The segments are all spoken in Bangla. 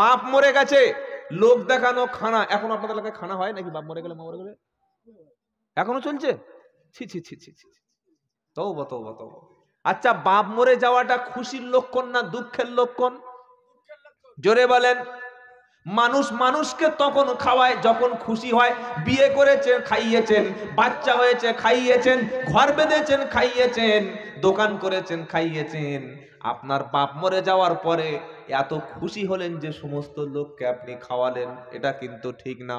বাপ মরে গেছে, লোক দেখানো খানা। এখন আপনাদের এলাকায় খানা হয় নাকি? বাপ মরে গেলে, মা মরে গেলে এখনো চলছে? ছি ছি ছি ছি ছি, তওবা তওবা তওবা। আচ্ছা, বাপ মরে যাওয়াটা খুশির লক্ষণ না দুঃখের লক্ষণ? জোরে বলেন। মানুষ মানুষকে তখন খাওয়ায় যখন খুশি হয়। বিয়ে করেছেন, খাইয়েছেন, বাচ্চা হয়েছে, খাইয়েছেন, ঘর বেঁধেছেন, খাইয়েছেন, দোকান করেছেন, খাইয়েছেন। আপনার বাপ মরে যাওয়ার পরে এত খুশি হলেন যে সমস্ত লোককে আপনি খাওয়ালেন, এটা কিন্তু ঠিক না।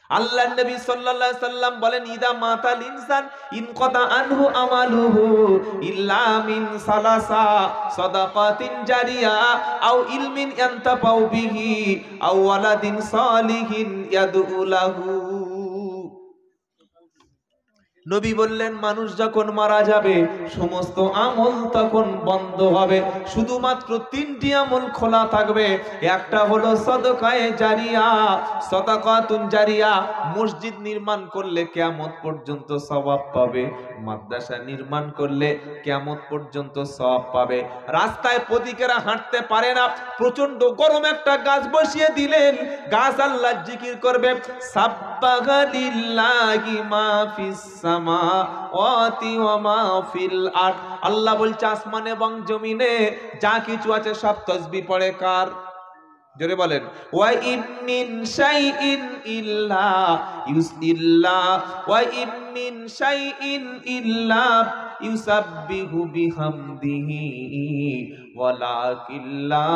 আল্লাহর নবী সাল্লাল্লাহু আলাইহি সাল্লাম বলেন, ইদা মাতাল ইনসান ইনকাতা আনহু আমালুহু ইল্লা মিন সালাসা সাদাকাতিন জারিয়া আও ইলমিন ইয়ানতাফাউ বিহি আও ওয়ালাদিন সালিহিন ইয়াদউ লাহু। নবী বললেন, মানুষ যখন মারা যাবে সমস্ত আমল তখন বন্ধ হবে, শুধুমাত্র তিনটি আমল খোলা থাকবে। একটা হলো সদকায়ে জারিয়া, সদাকাতুন জারিয়া। মসজিদ নির্মাণ করলে কিয়ামত পর্যন্ত সওয়াব পাবে, মাদ্রাসা নির্মাণ করলে কিয়ামত পর্যন্ত সওয়াব পাবে। রাস্তায় পথিকেরা হাঁটতে পারে না, প্রচন্ড গরম একটা গাছ বসিয়ে দিলেন, গাছ আল্লাহর জিকির করবে। সাব্বাহা লিল্লাহি মা ফিস সামাওয়াতি ওয়া মা ফিল আরদ। আল্লাহ বলছে, আসমান এবং জমিনে যা কিছু আছে সব তাসবিহ পড়ে কার? জোরে বলেন। ওয়া ইম মিন শাইইন ইল্লা ইউসিল্লা ওয়া ইম মিন শাইইন ইল্লা ইউসাব্বিহু বিহামদিহি ওয়ালাকিন লা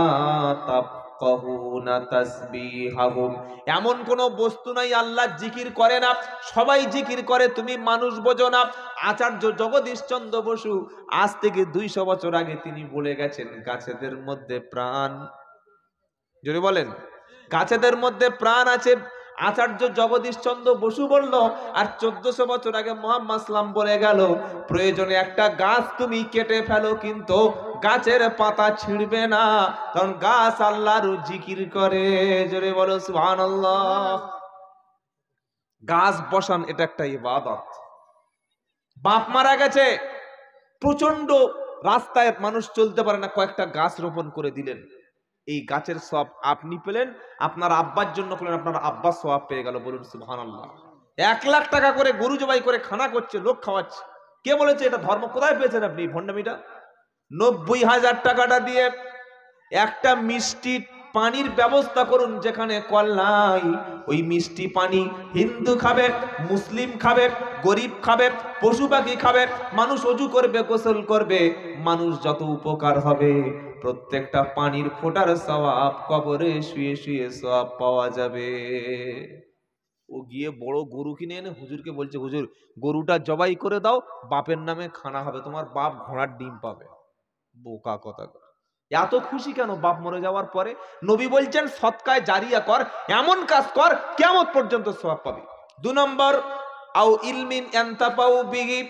তাফকাহুনা তাসবিহাহুম। এমন কোন বস্তু নাই আল্লাহ জিকির করে না, সবাই জিকির করে, তুমি মানুষ বোঝো না। আচার্য জগদীশচন্দ্র বসু আজ থেকে 200 বছর আগে তিনি বলে গেছেন, গাছেদের মধ্যে প্রাণ। জোরে বলেন, গাছেদের মধ্যে প্রাণ আছে। আচার্য জগদীশচন্দ্র বসু বলল, আর 1400 বছর আগে মুহাম্মদ সাল্লাম বলে গেল, প্রয়োজনে একটা গাছ তুমি কেটে ফেলো, কিন্তু গাছের পাতা ছিঁড়বে না, কারণ গাছ আল্লাহর জিকির করে। জোরে বলো সুবহানাল্লাহ। গাছ বসান এটা একটা ইবাদত। বাপ মারা গেছে, প্রচন্ড রাস্তায় মানুষ চলতে পারে না, কয়েকটা গাছ রোপণ করে দিলেন, এই গাছের সওয়াব আপনি পেলেন, আপনার আব্বার জন্য করলেন, আপনার আব্বা সওয়াব পেয়ে গেল। বলুন সুবহানাল্লাহ। 1 লাখ টাকা করে গরু জবাই করে খানা করছে, লোক খাওয়াচ্ছে। কে বলেছে এটা ধর্ম? কোথায় পেয়েছেন আপনি ভণ্ডামিটা? 90,000 টাকাটা দিয়ে একটা মিষ্টি পানির ব্যবস্থা করুন, যেখানে কল নাই। ওই মিষ্টি পানি হিন্দু খাবে, মুসলিম খাবে, গরিব খাবে, পশু পাখি খাবে, মানুষ ওযু করবে, গোসল করবে, মানুষ যত উপকার হবে। প্রত্যেকটা পানির ফোঁটার সওয়াব কবরে শুয়ে শুয়ে সওয়াব পাওয়া যাবে। ও গিয়ে বড় গরু কিনে এনে হুজুরকে বলছে, হুজুর গরুটা জবাই করে দাও, বাপের নামে খানা হবে, তোমার বাপ ঘোড়ার ডিম পাবে। বোকা কথা। এত খুশি কেন বাপ মরে যাওয়ার পরে? নবী বলছেন, সদকায়ে জারিয়া কর, এমন কাজ কর কিয়ামত পর্যন্ত সওয়াব পাবি। 2 নম্বর, আও ইলমিন ইয়ানতাফাউ বিহি।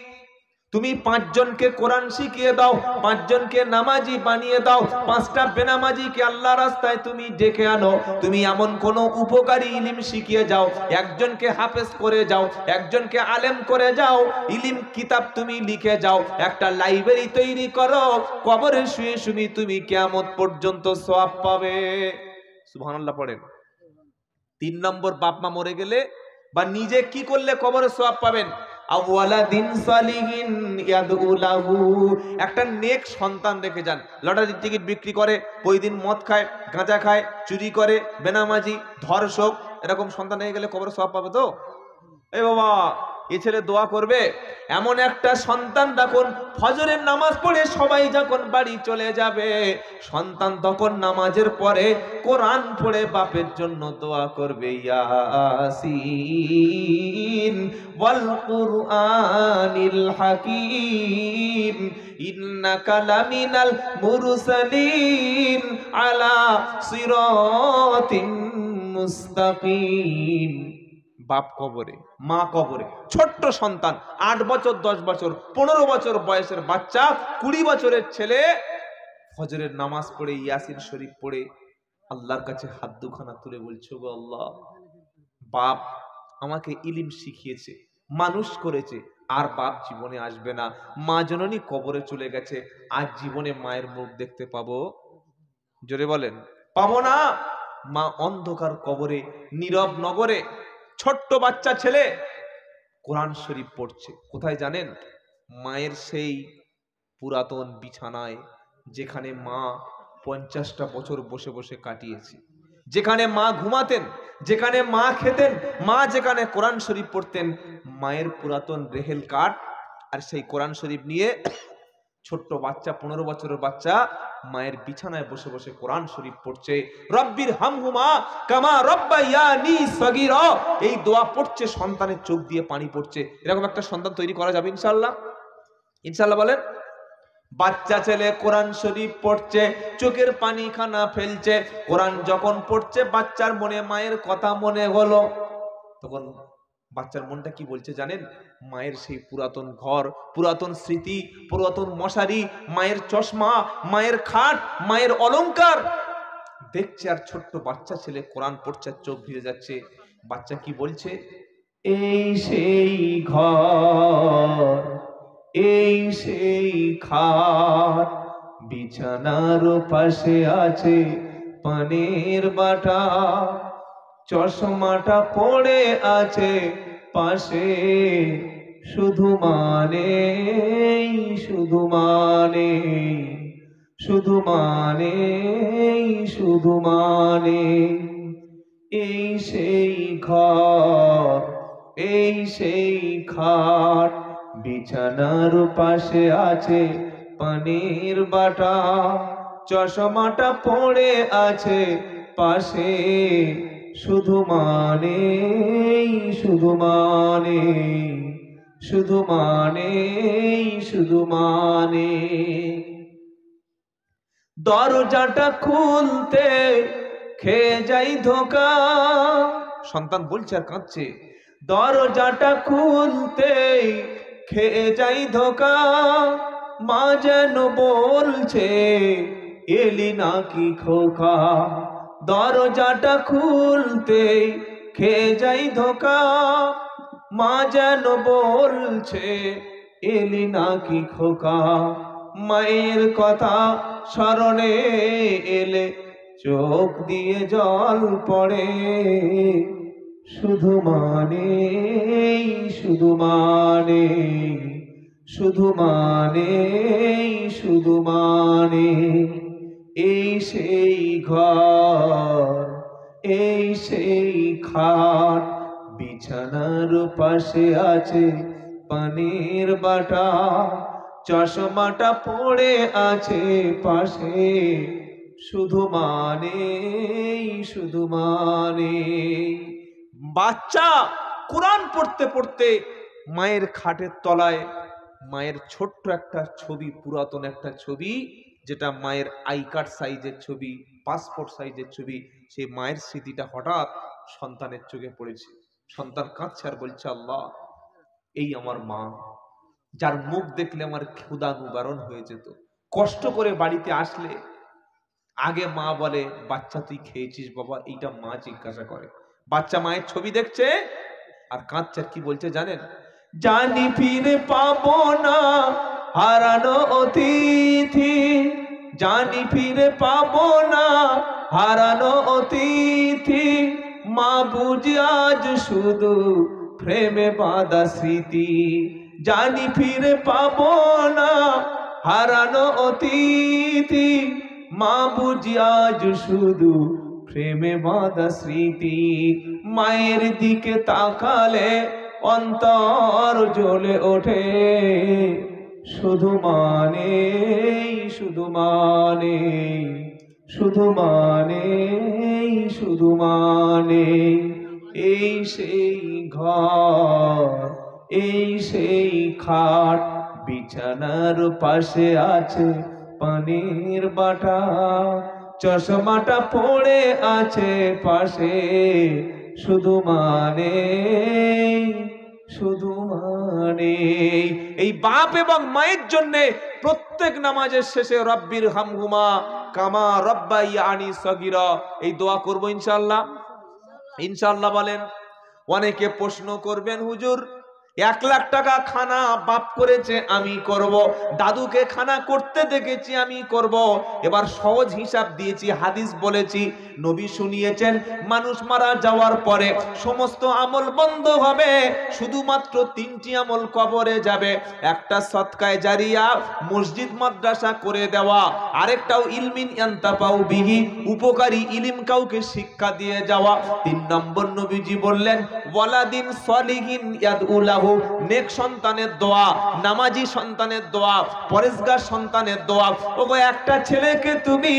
তুমি 5 জনকে কোরআন শিখিয়ে দাও, 5 জনকে নামাজি বানিয়ে দাও, 5টা বেনামাজিকে আল্লাহ রাস্তায় তুমি ডেকে আনো। তুমি এমন কোন উপকারী ইলম শিখিয়ে যাও, একজনকে হাফেজ করে যাও, একজনকে আলেম করে যাও, ইলম কিতাব তুমি লিখে যাও, একটা লাইব্রেরি তৈরি করো, কবরে শুয়ে শুয়ে তুমি কিয়ামত পর্যন্ত সওয়াব পাবে। সুবহানাল্লাহ পড়েন। 3 নম্বর, বাপ মা মরে গেলে বা নিজে কি করলে কবরে সওয়াব পাবেন? আওয়ালাদিন সালিহিন ইয়াদউ লাহু। একটা নেক সন্তান রেখে যান। লটারির টিকিট বিক্রি করে, প্রতিদিন মদ খায়, গাঁজা খায়, চুরি করে, বেনামাজি, ধর্ষক, এরকম সন্তান হয়ে গেলে কবরে সওয়াব পাবে তো? এই বাবা, এ ছেলে দোয়া করবে। এমন একটা সন্তান রাখুন, ফজরের নামাজ পড়ে সবাই যখন বাড়ি চলে যাবে, সন্তান তখন নামাজের পরে কোরআন পড়ে বাপের জন্য দোয়া করবে, ইয়াসিন ওয়াল কুরআনিল হাকীম ইন্নাকা লামিনাল মুরসালিন আলা সিরাতিন মুস্তাকিম। বাপ কবরে, মা কবরে, ছোট্ট সন্তান 8 বছর, 10 বছর, 15 বছর বয়সের বাচ্চা, 20 বছরের ছেলে ফজরের নামাজ পড়ে, ইয়াসিন শরীফ পড়ে আল্লাহর কাছে হাত দুখানা তুলে বলছো, গো আল্লাহ, বাপ আমাকে ইলম শিখিয়েছে, মানুষ করেছে, আর বাপ জীবনে আসবে না, মা জননী কবরে চলে গেছে, আজ জীবনে মায়ের মুখ দেখতে পাবো? জোরে বলেন, পাবো না। মা অন্ধকার কবরে নীরব নগরে ছোট্ট বাচ্চা ছেলে কোরআন শরীফ পড়ছে। কোথায় জানেন? মায়ের সেই পুরাতন বিছানায়, যেখানে মা 50টা বছর বসে বসে কাটিয়েছে, যেখানে মা ঘুমাতেন, যেখানে মা খেতেন, মা যেখানে কোরআন শরীফ পড়তেন, মায়ের পুরাতন রেহেল কাঠ আর সেই কোরআন শরীফ নিয়ে ছোট্ট বাচ্চা, 15 বছরের বাচ্চা মায়ের বিছানায় বসে বসে কোরআন শরীফ পড়ছে। রব্বির হামহুমা কামা রব্বায়ানি সগীরা, এই দোয়া পড়ছে, সন্তানের চোখ দিয়ে পানি পড়ছে। এরকম একটা সন্তান তৈরি করা যাবে ইনশাআল্লাহ? ইনশাআল্লাহ বলেন। বাচ্চা ছেলে কোরআন শরীফ পড়ছে, চোখের পানি খানা ফেলছে। কোরআন যখন পড়ছে বাচ্চার মনে মায়ের কথা মনে হলো, তখন বাচ্চার মনটা কি বলছে জানেন? মায়ের সেই পুরাতন ঘর, পুরাতন স্মৃতি, পুরাতন মশারি, মায়ের চশমা, মায়ের খাট, মায়ের অলংকার দেখছে। আর ছোট্ট বাচ্চা ছেলে কোরআন পড়ছে, চোখ ভিজে যাচ্ছে। বাচ্চা কি বলছে? এই সেই ঘর, এই সেই খাট, বিছানার পাশে আছে পানের বাটা, চশমাটা পড়ে আছে পাশে, শুধু মানে, শুধু মানে, শুধু মানে, শুধু মানে, এই সেই ঘর, এই সেই খাট, বিছানার পাশে আছে পানির বাটা, চশমাটা পড়ে আছে পাশে, শুধু মানে, শুধু মানে, শুধু মানে, শুধু মানে। দরজাটা খুলতে খেয়ে যাই ধোকা, সন্তান বলছে আর কাঁদছে। দরজাটা খুলতে খেয়ে যাই ধোকা, মা যেন বলছে এলি নাকি খোকা। দরজাটা খুলতে খেয়ে যাই ধোকা, মা যেন বলছে এলি নাকি খোকা। মায়ের কথা স্মরণে এলে চোখ দিয়ে জল পড়ে, শুধু মানে, শুধু মানে, শুধু মানে, শুধু মানে, এই সেই ঘর, এই সেই খাট, বিছানার পাশে আছে পানির বাটা, চশমাটা পড়ে আছে পাশে, শুধু মানে, শুধু মানে। বাচ্চা কোরআন পড়তে পড়তে মায়ের খাটের তলায় মায়ের ছোট্ট একটা ছবি, পুরাতন একটা ছবি, যেটা মায়ের আই কার্ড সাইজের ছবি, পাসপোর্ট সাইজের ছবি, সেই মায়ের স্মৃতিটা হঠাৎ সন্তানের চোখে পড়েছে। সন্তান কাঁদছে আর বলছে, আল্লাহ, এই আমার মা, যার মুখ দেখলে আমার ক্ষুধা নিবারণ হয়ে যেত। কষ্ট করে বাড়িতে আসলে আগে মা বলে, বাচ্চা তুই খেয়েছিস বাবা? এইটা মা জিজ্ঞাসা করে। বাচ্চা মায়ের ছবি দেখছে আর কাঁদছে। কি বলছে জানেন? জানি ফিরে পাবো না হারানো অতিথি, জানি ফিরে পাবো না হারানো অতিথি, মা বুঝি আজ শুধু প্রেমে বাঁধা স্মৃতি। জানি ফিরে পাবো না হারানো অতিথি, মা বুঝি আজ শুধু প্রেমে বাঁধা স্মৃতি। মায়ের দিকে তাকালে অন্তর জ্বলে ওঠে, শুধু মানে, শুধু মানে, শুধু মানে, শুধু মানে, এই সেই ঘর, এই সেই খাট, বিছানার পাশে আছে পানির বাটা, চশমাটা পড়ে আছে পাশে, শুধু মানে, শুধু মানে। এই বাপ এবং মায়ের জন্য প্রত্যেক নামাজের শেষে রব্বির হামহুমা কামা রব্বায়ানি সগীরা, এই দোয়া করব ইনশাআল্লাহ। ইনশাআল্লাহ বলেন। অনেকে প্রশ্ন করবেন, হুজুর 1 লাখ টাকা খানা বাপ করেছে আমি করব, দাদুকে খানা করতে দেখেছি আমি করব। এবার সহজ হিসাব দিয়েছি, হাদিস বলেছি, নবী শুনিয়েছেন মানুষ মারা যাওয়ার পরে সমস্ত আমল বন্ধ হবে, শুধুমাত্র 3টি আমল কবরে যাবে। একটা সদকায়ে জারিয়া, মসজিদ মাদ্রাসা করে দেওয়া, আরেকটাও ইলমিন ইয়ান্তাফাউ বিহি, উপকারী ইলম কাউকে শিক্ষা দিয়ে যাওয়া। 3 নম্বর নবীজি বললেন ওয়ালাদিন সলিহিন ইয়াদউ লাহু, নেক সন্তানের দোয়া, নামাজি সন্তানের দোয়া, পরেজগার সন্তানের দোয়া। ওগো একটা ছেলেকে তুমি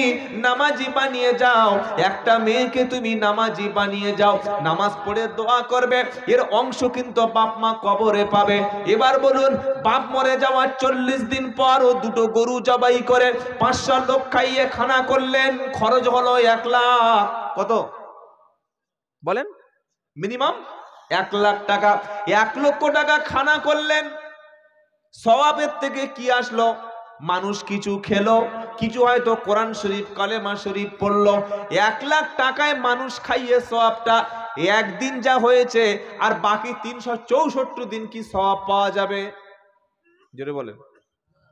নামাজি বানিয়ে যাও, একটা মেয়েকে তুমি নামাজি বানিয়ে যাও, নামাজ পড়ে দোয়া করবে, এর অংশ কিন্তু বাপ মা কবরে পাবে। এবার বলুন, বাপ মরে যাওয়ার 40 দিন পর ও 2টো গরু জবাই করে 500 লোক খাইয়ে খানা করলেন, খরচ হলো 1 লাখ। কত বলেন? মিনিমাম 1 লাখ টাকা। 1 লক্ষ টাকা খানা করলেন, সওয়াবের থেকে কি আসলো? মানুষ কিছু খেলো, কিছু হয়তো কোরআন শরীফ কালেমা শরীফ পড়লো। 1 লাখ টাকায় মানুষ খাইয়ে সওয়াবটা একদিন যা হয়েছে, আর বাকি 364 দিন কি সওয়াব পাওয়া যাবে? জোরে বলেন।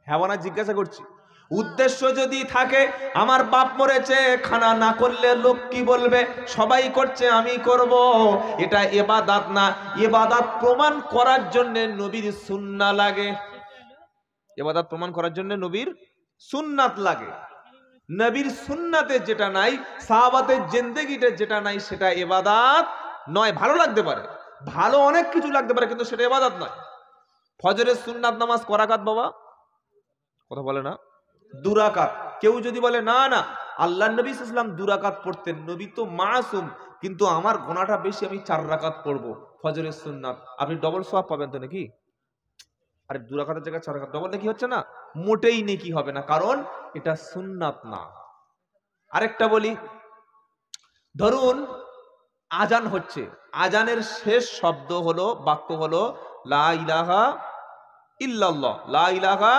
হ্যাঁ না জিজ্ঞাসা করছি। উদ্দেশ্য যদি থাকে আমার বাপ মরেছে, খানা না করলে লোক কি বলবে, সবাই করছে আমি করব, এটা ইবাদত না। ইবাদত প্রমাণ করার জন্য নবীর সুন্নাহ লাগে। ইবাদত প্রমাণ করার জন্য নবীর সুন্নাত লাগে। নবীর সুন্নাতে যেটা নাই, সাহাবাদের জিন্দেগিতে যেটা নাই, সেটা ইবাদত নয়। ভালো লাগতে পারে, ভালো অনেক কিছু লাগতে পারে, কিন্তু সেটা ইবাদত নয়। ফজরের সুন্নাত নামাজ ক রাকাত বাবা? কথা বলে না, 2 রাকাত। কেউ যদি বলে না না আল্লাহ নবী সাল্লাল্লাহু আলাইহি ওয়াসাল্লাম 2 রাকাত পড়তেন, নবী তো মাসুম, কিন্তু আমার গোনাটা বেশি, আমি 4 রাকাত পড়বো ফজরের সুন্নাত, আপনি ডবল সওয়াব পাবেন তো নাকি? আরে 2 রাকাতের জায়গায় 4 রাকাত ডবল নেকি হচ্ছে না? মোটেই নেকি হবে না, কারণ এটা সুন্নাত না। আরেকটা বলি, ধরুন আজান হচ্ছে, আজানের শেষ শব্দ হলো, বাক্য হলো লা ইলাহা ইল্লাল্লাহ, লা ইলাহা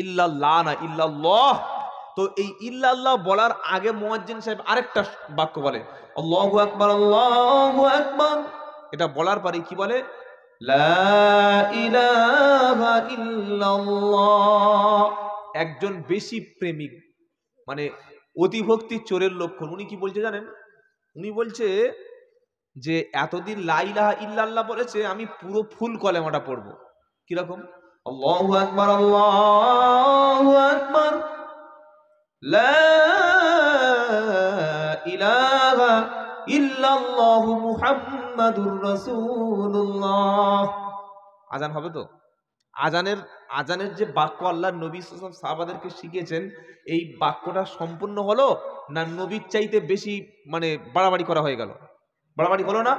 ইল্লাল্লাহ না ইল্লাল্লাহ। তো এই ইল্লাল্লাহ বলার আগে মুয়াজ্জিন সাহেব আরেকটা বাক্য বলে আল্লাহু আকবার, আল্লাহু আকবার। এটা বলার পরে কি বলে? লা ইলাহা ইল্লাল্লাহ। একজন বেশি প্রেমিক, মানে অতিভক্তি চোরের লক্ষণ। উনি কি বলছে জানেন? উনি বলছে যে এতদিন লা ইলাহা ইল্লাল্লাহ বলেছে, আমি পুরো ফুল কলেমাটা পড়বো। কিরকম? আল্লাহু আকবার, আল্লাহু আকবার, লা ইলাহা ইল্লাল্লাহু মুহাম্মাদুর রাসূলুল্লাহ। আজান হবে তো? আজানের যে বাক্য আল্লাহর নবী সাল্লাল্লাহু আলাইহি ওয়াসাল্লাম সাহাবাদেরকে শিখিয়েছেন, এই বাক্যটা সম্পূর্ণ হলো না নবীর চাইতে বেশি মানে বাড়াবাড়ি করা হয়ে গেল? বাড়াবাড়ি হলো না?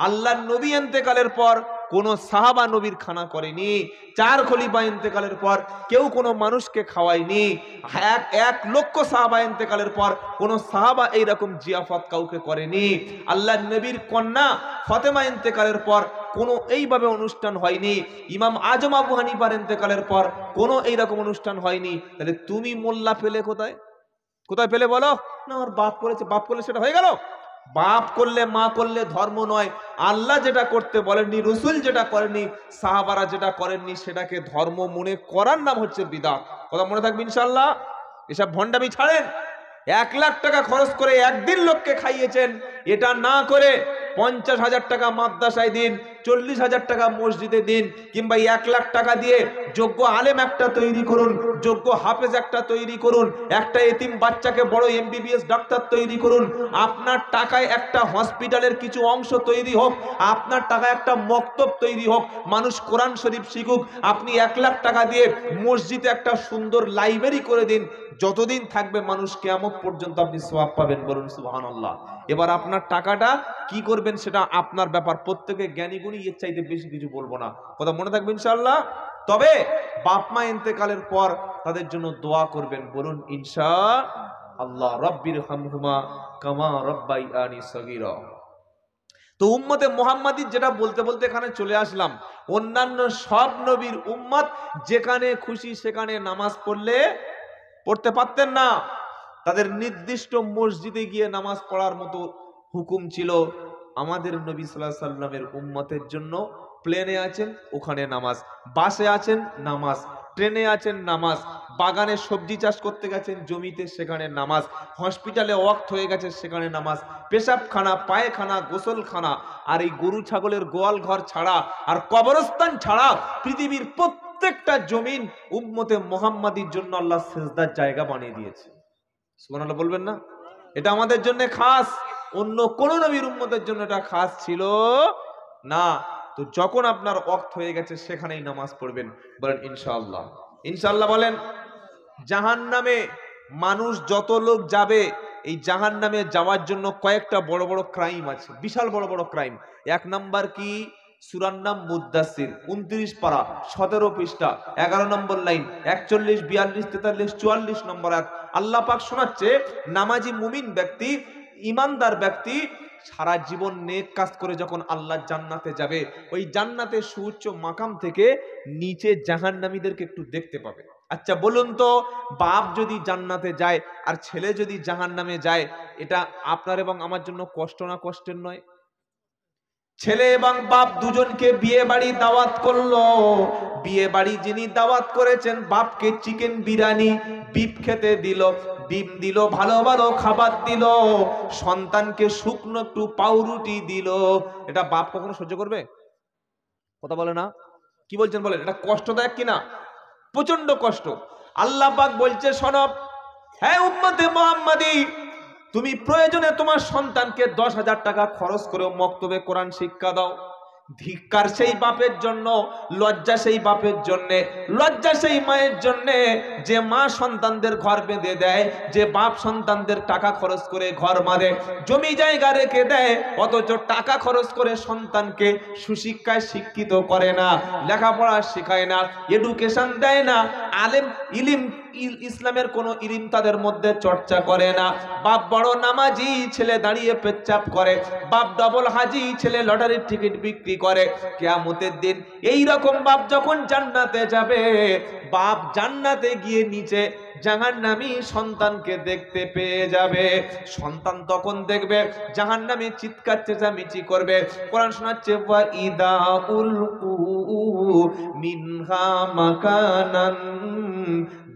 আল্লাহর নবী ইন্তেকালের পর কোন সাহাবা নবীর খানা করেনি, 4 খলিফা ইন্তেকালের পর কেউ কোনো মানুষকে খাওয়ায়নি, 1 লক্ষ সাহাবা ইন্তেকালের পর কোন সাহাবা এইরকম জিয়াফত কাউকে করেনি। আল্লাহর নবীর কন্যা ফাতেমা ইন্তেকালের পর কোনো এইভাবে অনুষ্ঠান হয়নি। ইমাম আজম আবু হানিফার ইন্তেকালের পর কোনো এইরকম অনুষ্ঠান হয়নি। তাহলে তুমি মোল্লা পেলে কোথায়? কোথায় পেলে বলো? না আমার বাপ করেছে, বাপ করলে সেটা হয়ে গেল? বাপ করলে মা করলে ধর্ম নয়। আল্লাহ যেটা করতে বলেননি, রসুল যেটা করেননি, সাহাবারা যেটা করেননি, সেটাকে ধর্ম মনে করার নাম হচ্ছে বিদআত। কথা মনে থাকবে ইনশাআল্লাহ। এসব ভণ্ডামি ছাড়েন। 1 লাখ টাকা খরচ করে একদিন লোককে খাইয়েছেন, এটা না করে 50,000 টাকা মাদ্রাসায় দিন, 40,000 টাকা মসজিদে দিন, কিংবা 1 লাখ টাকা দিয়ে যোগ্য আলেম একটা তৈরি করুন, যোগ্য হাফেজ একটা তৈরি করুন, একটা এতিম বাচ্চাকে বড় MBBS ডাক্তার তৈরি করুন। আপনার টাকায় একটা হসপিটালের কিছু অংশ তৈরি হোক, আপনার টাকায় একটা মক্তব তৈরি হোক, মানুষ কোরআন শরীফ শিখুক। আপনি 1 লাখ টাকা দিয়ে মসজিদে একটা সুন্দর লাইব্রেরি করে দিন, যতদিন থাকবে মানুষ কিয়ামত পর্যন্ত আপনি সওয়াব পাবেন। বলুন সুবহানাল্লাহ। এবার আপনার টাকাটা কি করবেন সেটা আপনার ব্যাপার, প্রত্যেকে জ্ঞানী গুণী, এর চাইতে বেশি কিছু বলবো না। কথা মনে থাকবে ইনশাআল্লাহ। তবে বাপ মা ইন্তেকালের পর তাদের জন্য দোয়া করবেন। বলুন ইনশাআল্লাহ। রব্বির হামহুমা কামা রব্বায়ানি সগীরা। তো উম্মতে মুহাম্মাদির যেটা বলতে বলতে এখানে চলে আসলাম। অন্যান্য সব নবীর উম্মত যেখানে খুশি সেখানে নামাজ পড়তে পারতেন না। তাদের নির্দিষ্ট মসজিদে গিয়ে নামাজ পড়ার মতো হুকুম ছিল। আমাদের নবী সাল্লাল্লাহু আলাইহি ওয়াসাল্লামের উম্মতের জন্য প্লেনে আছেন ওখানে নামাজ, বাসে আছেন নামাজ, ট্রেনে আছেন নামাজ, বাগানে সবজি চাষ করতে গেছেন জমিতে সেখানে নামাজ, হসপিটালে ওয়াক্ত হয়ে গেছে সেখানে নামাজ, পেশাবখানা, পায়খানা, গোসলখানা, আর এই গরু ছাগলের গোয়াল ঘর ছাড়া আর কবরস্থান ছাড়া পৃথিবীর প্রত্যেকটা জমিন উম্মতে মুহাম্মাদির জন্য আল্লাহ সিজদার জায়গা বানিয়ে দিয়েছে। সুবহানাল্লাহ বলবেন না? এটা আমাদের জন্য খাস, অন্য কোন নবীর উম্মতের জন্য এটা খাস ছিল না। তো যখন আপনার ওয়াক্ত হয়ে গেছে সেখানেই নামাজ পড়বেন। বলেন ইনশাআল্লাহ। ইনশাআল্লাহ বলেন। জাহান্নামে মানুষ যত লোক যাবে, এই জাহান্নামে যাওয়ার জন্য কয়েকটা বড় বড় ক্রাইম আছে, বিশাল বড় বড় ক্রাইম। এক নাম্বার কি? সূরার নাম মুদ্দাসির, 29 পারা, 17 পৃষ্ঠা, 11 নম্বর লাইন, 41, 42, 43, 44 নম্বর আয়াত। আল্লাহ পাক শোনাচ্ছে, নামাজি মুমিন ব্যক্তি, ইমানদার ব্যক্তি সারা জীবন নেক কাজ করে যখন আল্লাহ জান্নাতে যাবে, ওই জান্নাতের সুউচ্চ মাকাম থেকে নিচে জাহান্নামীদেরকে একটু দেখতে পাবে। আচ্ছা বলুন তো, বাপ যদি জান্নাতে যায় আর ছেলে যদি জাহান্নামে যায়, এটা আপনার এবং আমার জন্য কষ্ট না কষ্টের নয়? ছেলে এবং বাপ দুজনকে বিয়ে বাড়ি দাওয়াত করলো, বিয়ে বাড়ি যিনি দাওয়াত করেছেন বাপকে চিকেন বিরিয়ানি, বিফ খেতে দিল, ডিম দিল, ভালো ভালো খাবার দিল, সন্তানকে শুকনো একটু পাউরুটি দিল, এটা বাপ কখনো সহ্য করবে? কথা বলে না? কি বলছেন বলেন? এটা কষ্টদায়ক কিনা? প্রচন্ড কষ্ট। আল্লাহ পাক বলছে, শোনো হে উম্মতে মুহাম্মাদি, তুমি প্রয়োজনে তোমার সন্তানকে 10,000 টাকা খরচ করে মক্তবে কোরআন শিক্ষা দাও। ধিক্কার সেই বাপের জন্য, লজ্জা সেই বাপের জন্য, লজ্জা সেই মায়ের জন্য যে মা সন্তানদের ঘর বেঁধে দেয়, যে বাপ সন্তানদের টাকা খরচ করে ঘর বাঁধে, জমি জায়গা রেখে দেয়, অথচ টাকা খরচ করে সন্তানকে সুশিক্ষায় শিক্ষিত করে না, লেখাপড়া শেখায় না, এডুকেশন দেয় না, আলেম ইলিম ইসলামের কোনো ইলিম তাদের মধ্যে চর্চা করে না। বাপ বড় নামাজি, ছেলে দাঁড়িয়ে পেচ্ছাপ করে। বাপ ডবল হাজি, ছেলে লটারির টিকিট বিক্রি করে। কিয়ামতের দিন এই রকম বাপ যখন জান্নাতে যাবে, বাপ জান্নাতে গিয়ে নিচে জাহান্নামী সন্তানকে দেখতে পেয়ে যাবে। সন্তান তখন দেখবে জাহান্নামী চিৎকার চেঁচামেচি করবে। কোরআন শোনাচ্ছে, ওয়া ইদা উলকু মিনহা মাকানান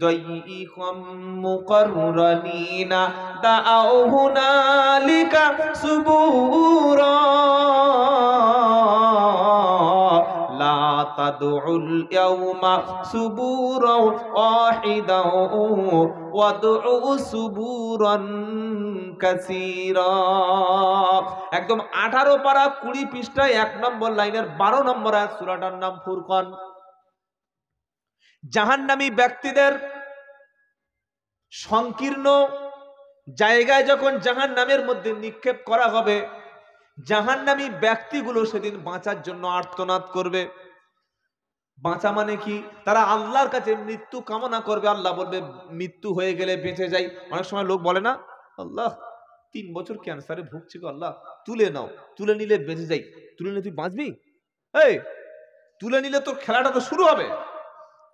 দাইয়িকাম মুকাররানিনা দাআউ হুনালিকা সুবুরা লা তাদউল ইয়াওমা সুবুরা ওয়াহিদা ওয়াদউ সুবুরান কাসীরা। একদম 18 পারা 20 পৃষ্ঠায় 1 নম্বর লাইনের 12 নম্বর আয়াত, সূরাটার নাম ফুরকান। জাহান্নামী ব্যক্তিদের সংকীর্ণ জায়গায় যখন জাহান্নামের মধ্যে নিক্ষেপ করা হবে, জাহান্নামী ব্যক্তিগুলো সেদিন বাঁচার জন্য আর্তনাদ করবে। বাঁচা মানে কি? তারা আল্লাহর কাছে মৃত্যু কামনা করবে। আল্লাহ বলবে, মৃত্যু হয়ে গেলে বেঁচে যাই। অনেক সময় লোক বলে না, আল্লাহ 3 বছর ক্যান্সারে ভুগছি গো, আল্লাহ তুলে নাও, তুলে নিলে বেঁচে যাই। তুলে নিলে তুই বাঁচবি? এই তুলে নিলে তোর খেলাটা তো শুরু হবে।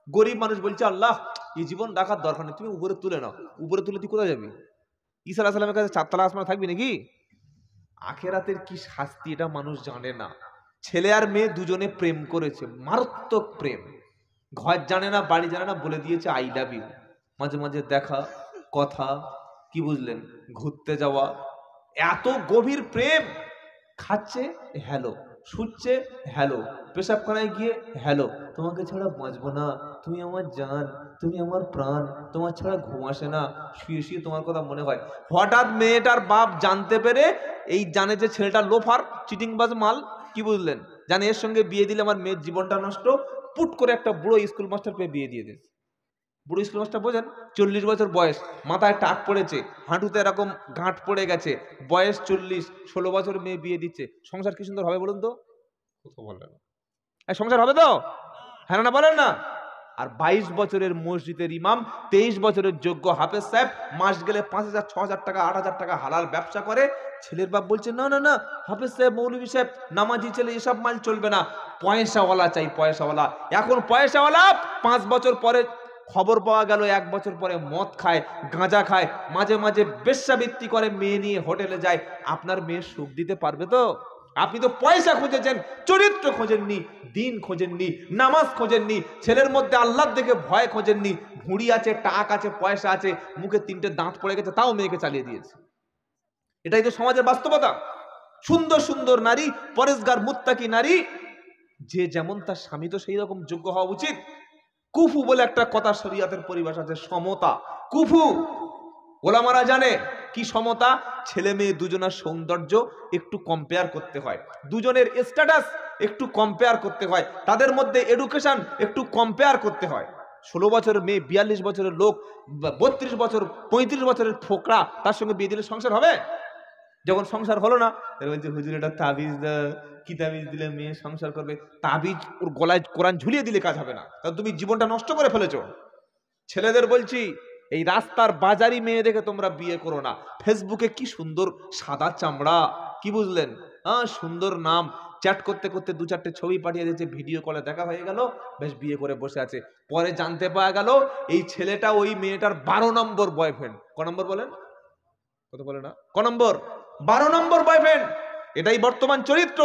গরিব মানুষ বলছে, আল্লাহ এই জীবন রাখার দরকার নেই, তুমি উপরে তুলে নাও। উপরে তুলে তুই কোথায় যাবি? ঈসা আলাইহিস সালামের কাছে 4 তলা আসমানে থাকবি নাকি? আখেরাতের কি শাস্তি এটা মানুষ জানে না। ছেলে আর মেয়ে দুজনে প্রেম করেছে, মারাত্মক প্রেম, ঘর জানে না, বাড়ি জানে না, বলে দিয়েছে আই লাভ ইউ। মাঝে মাঝে দেখা, কথা, কি বুঝলেন, ঘুরতে যাওয়া, এত গভীর প্রেম। খাচ্ছে হ্যালো, শুচ্ছে হ্যালো, পেশাবখানায় গিয়ে হ্যালো, তোমাকে ছাড়া বাঁচবো না, তুমি আমার জান, তুমি আমার প্রাণ, তোমার ছাড়া ঘুম আসে না, শুয়ে শুয়ে তোমার কথা মনে হয়। হঠাৎ মেয়েটার বাপ জানতে পেরে, এই জানে যে ছেলেটা লোফার, চিটিংবাজ মাল, কি বুঝলেন, জানে এর সঙ্গে বিয়ে দিলে আমার মেয়ের জীবনটা নষ্ট, পুট করে একটা বুড়ো স্কুল মাস্টার পেয়ে বিয়ে দিয়ে দিয়েছে। বুড়ো স্কুল মাস্টার বোঝেন, 40 বছর বয়স, মাথায় টাক পড়েছে, হাঁটুতে এরকম গাঁট পড়ে গেছে, বয়স 40, 16 বছর মেয়ে বিয়ে দিচ্ছে। সংসার কি সুন্দর হবে বলুন তো? কথা বলেন, সংসার হবে তো? হ্যাঁ না বলেন না? আর 22 বছরের মসজিদের ইমাম, 23 বছরের যোগ্য হাফেজ সাহেব, মাস গেলে 5,000, 6,000 টাকা, 8,000 টাকা হালাল ব্যবসা করে। ছেলের বাপ বলছে, না না না হাফেজ সাহেব, মৌলভী সাহেব, নামাজি ছেলে, এসব মাল চলবে না, পয়সাওয়ালা চাই, পয়সাওয়ালা। এখন পয়সাওয়ালা 5 বছর পরে খবর পাওয়া গেল 1 বছর পরে মদ খায়, গাঁজা খায়, মাঝে মাঝে বেশ্যাবৃত্তি করে, মেয়ে নিয়ে হোটেলে যায়। আপনার মেয়ে সুখ দিতে পারবে তো? আপনি তো পয়সা খুঁজেছেন, চরিত্র খোঁজেননি, দিন খোঁজেননি, নামাজ খোঁজেননি, ছেলের মধ্যে আল্লাহর দেখে ভয় খোঁজেননি। ভুঁড়ি আছে, টাক আছে, পয়সা আছে, মুখে 3টে দাঁত পড়ে গেছে, তাও মেয়েকে চালিয়ে দিয়েছে। এটাই তো সমাজের বাস্তবতা। সুন্দর সুন্দর নারী, পরেশগার মুত্তাকি নারী, যে যেমন তার স্বামী তো সেই রকম যোগ্য হওয়া উচিত। কুফু বলে একটা কথা শরীয়তের পরিভাষা আছে, সমতা। কুফু ওলামারা জানে কি সমতা? ছেলে মেয়ে দুজনের সৌন্দর্য একটু কম্পেয়ার করতে হয়, দুজনের স্ট্যাটাস একটু কম্পেয়ার করতে হয়, তাদের মধ্যে এডুকেশন একটু কম্পেয়ার করতে হয়। 16 বছরের মেয়ে 42 বছরের লোক, 32 বছর 35 বছরের ফোকরা, তার সঙ্গে বিয়ে দিলে সংসার হবে? যখন সংসার হলো না, বলছে হুজুর এটা তাবিজ, কি তাবিজ দিলে মেয়ে সংসার করবে? তাবিজ ওর গলায় কোরআন ঝুলিয়ে দিলে কাজ হবে না, কারণ তুমি জীবনটা নষ্ট করে ফেলেছো। ছেলেদের বলছি, এই রাস্তার বাজারি মেয়ে দেখে তোমরা বিয়ে করো না। ফেসবুকে কি সুন্দর সাদা চামড়া, কি বুঝলেন? হ্যাঁ, সুন্দর নাম, চ্যাট করতে করতে 2-4টে ছবি পাঠিয়ে দিয়েছে, ভিডিও কলে দেখা হয়ে গেল, বেশ বিয়ে করে বসে আছে। পরে জানতে পাওয়া গেল এই ছেলেটা ওই মেয়েটার 12 নম্বর বয়ফ্রেন্ড। ক নম্বর বলেন? কত বলে না? ক নম্বর? 12 নম্বর বয়ফ্রেন্ড। এটাই বর্তমান চরিত্র।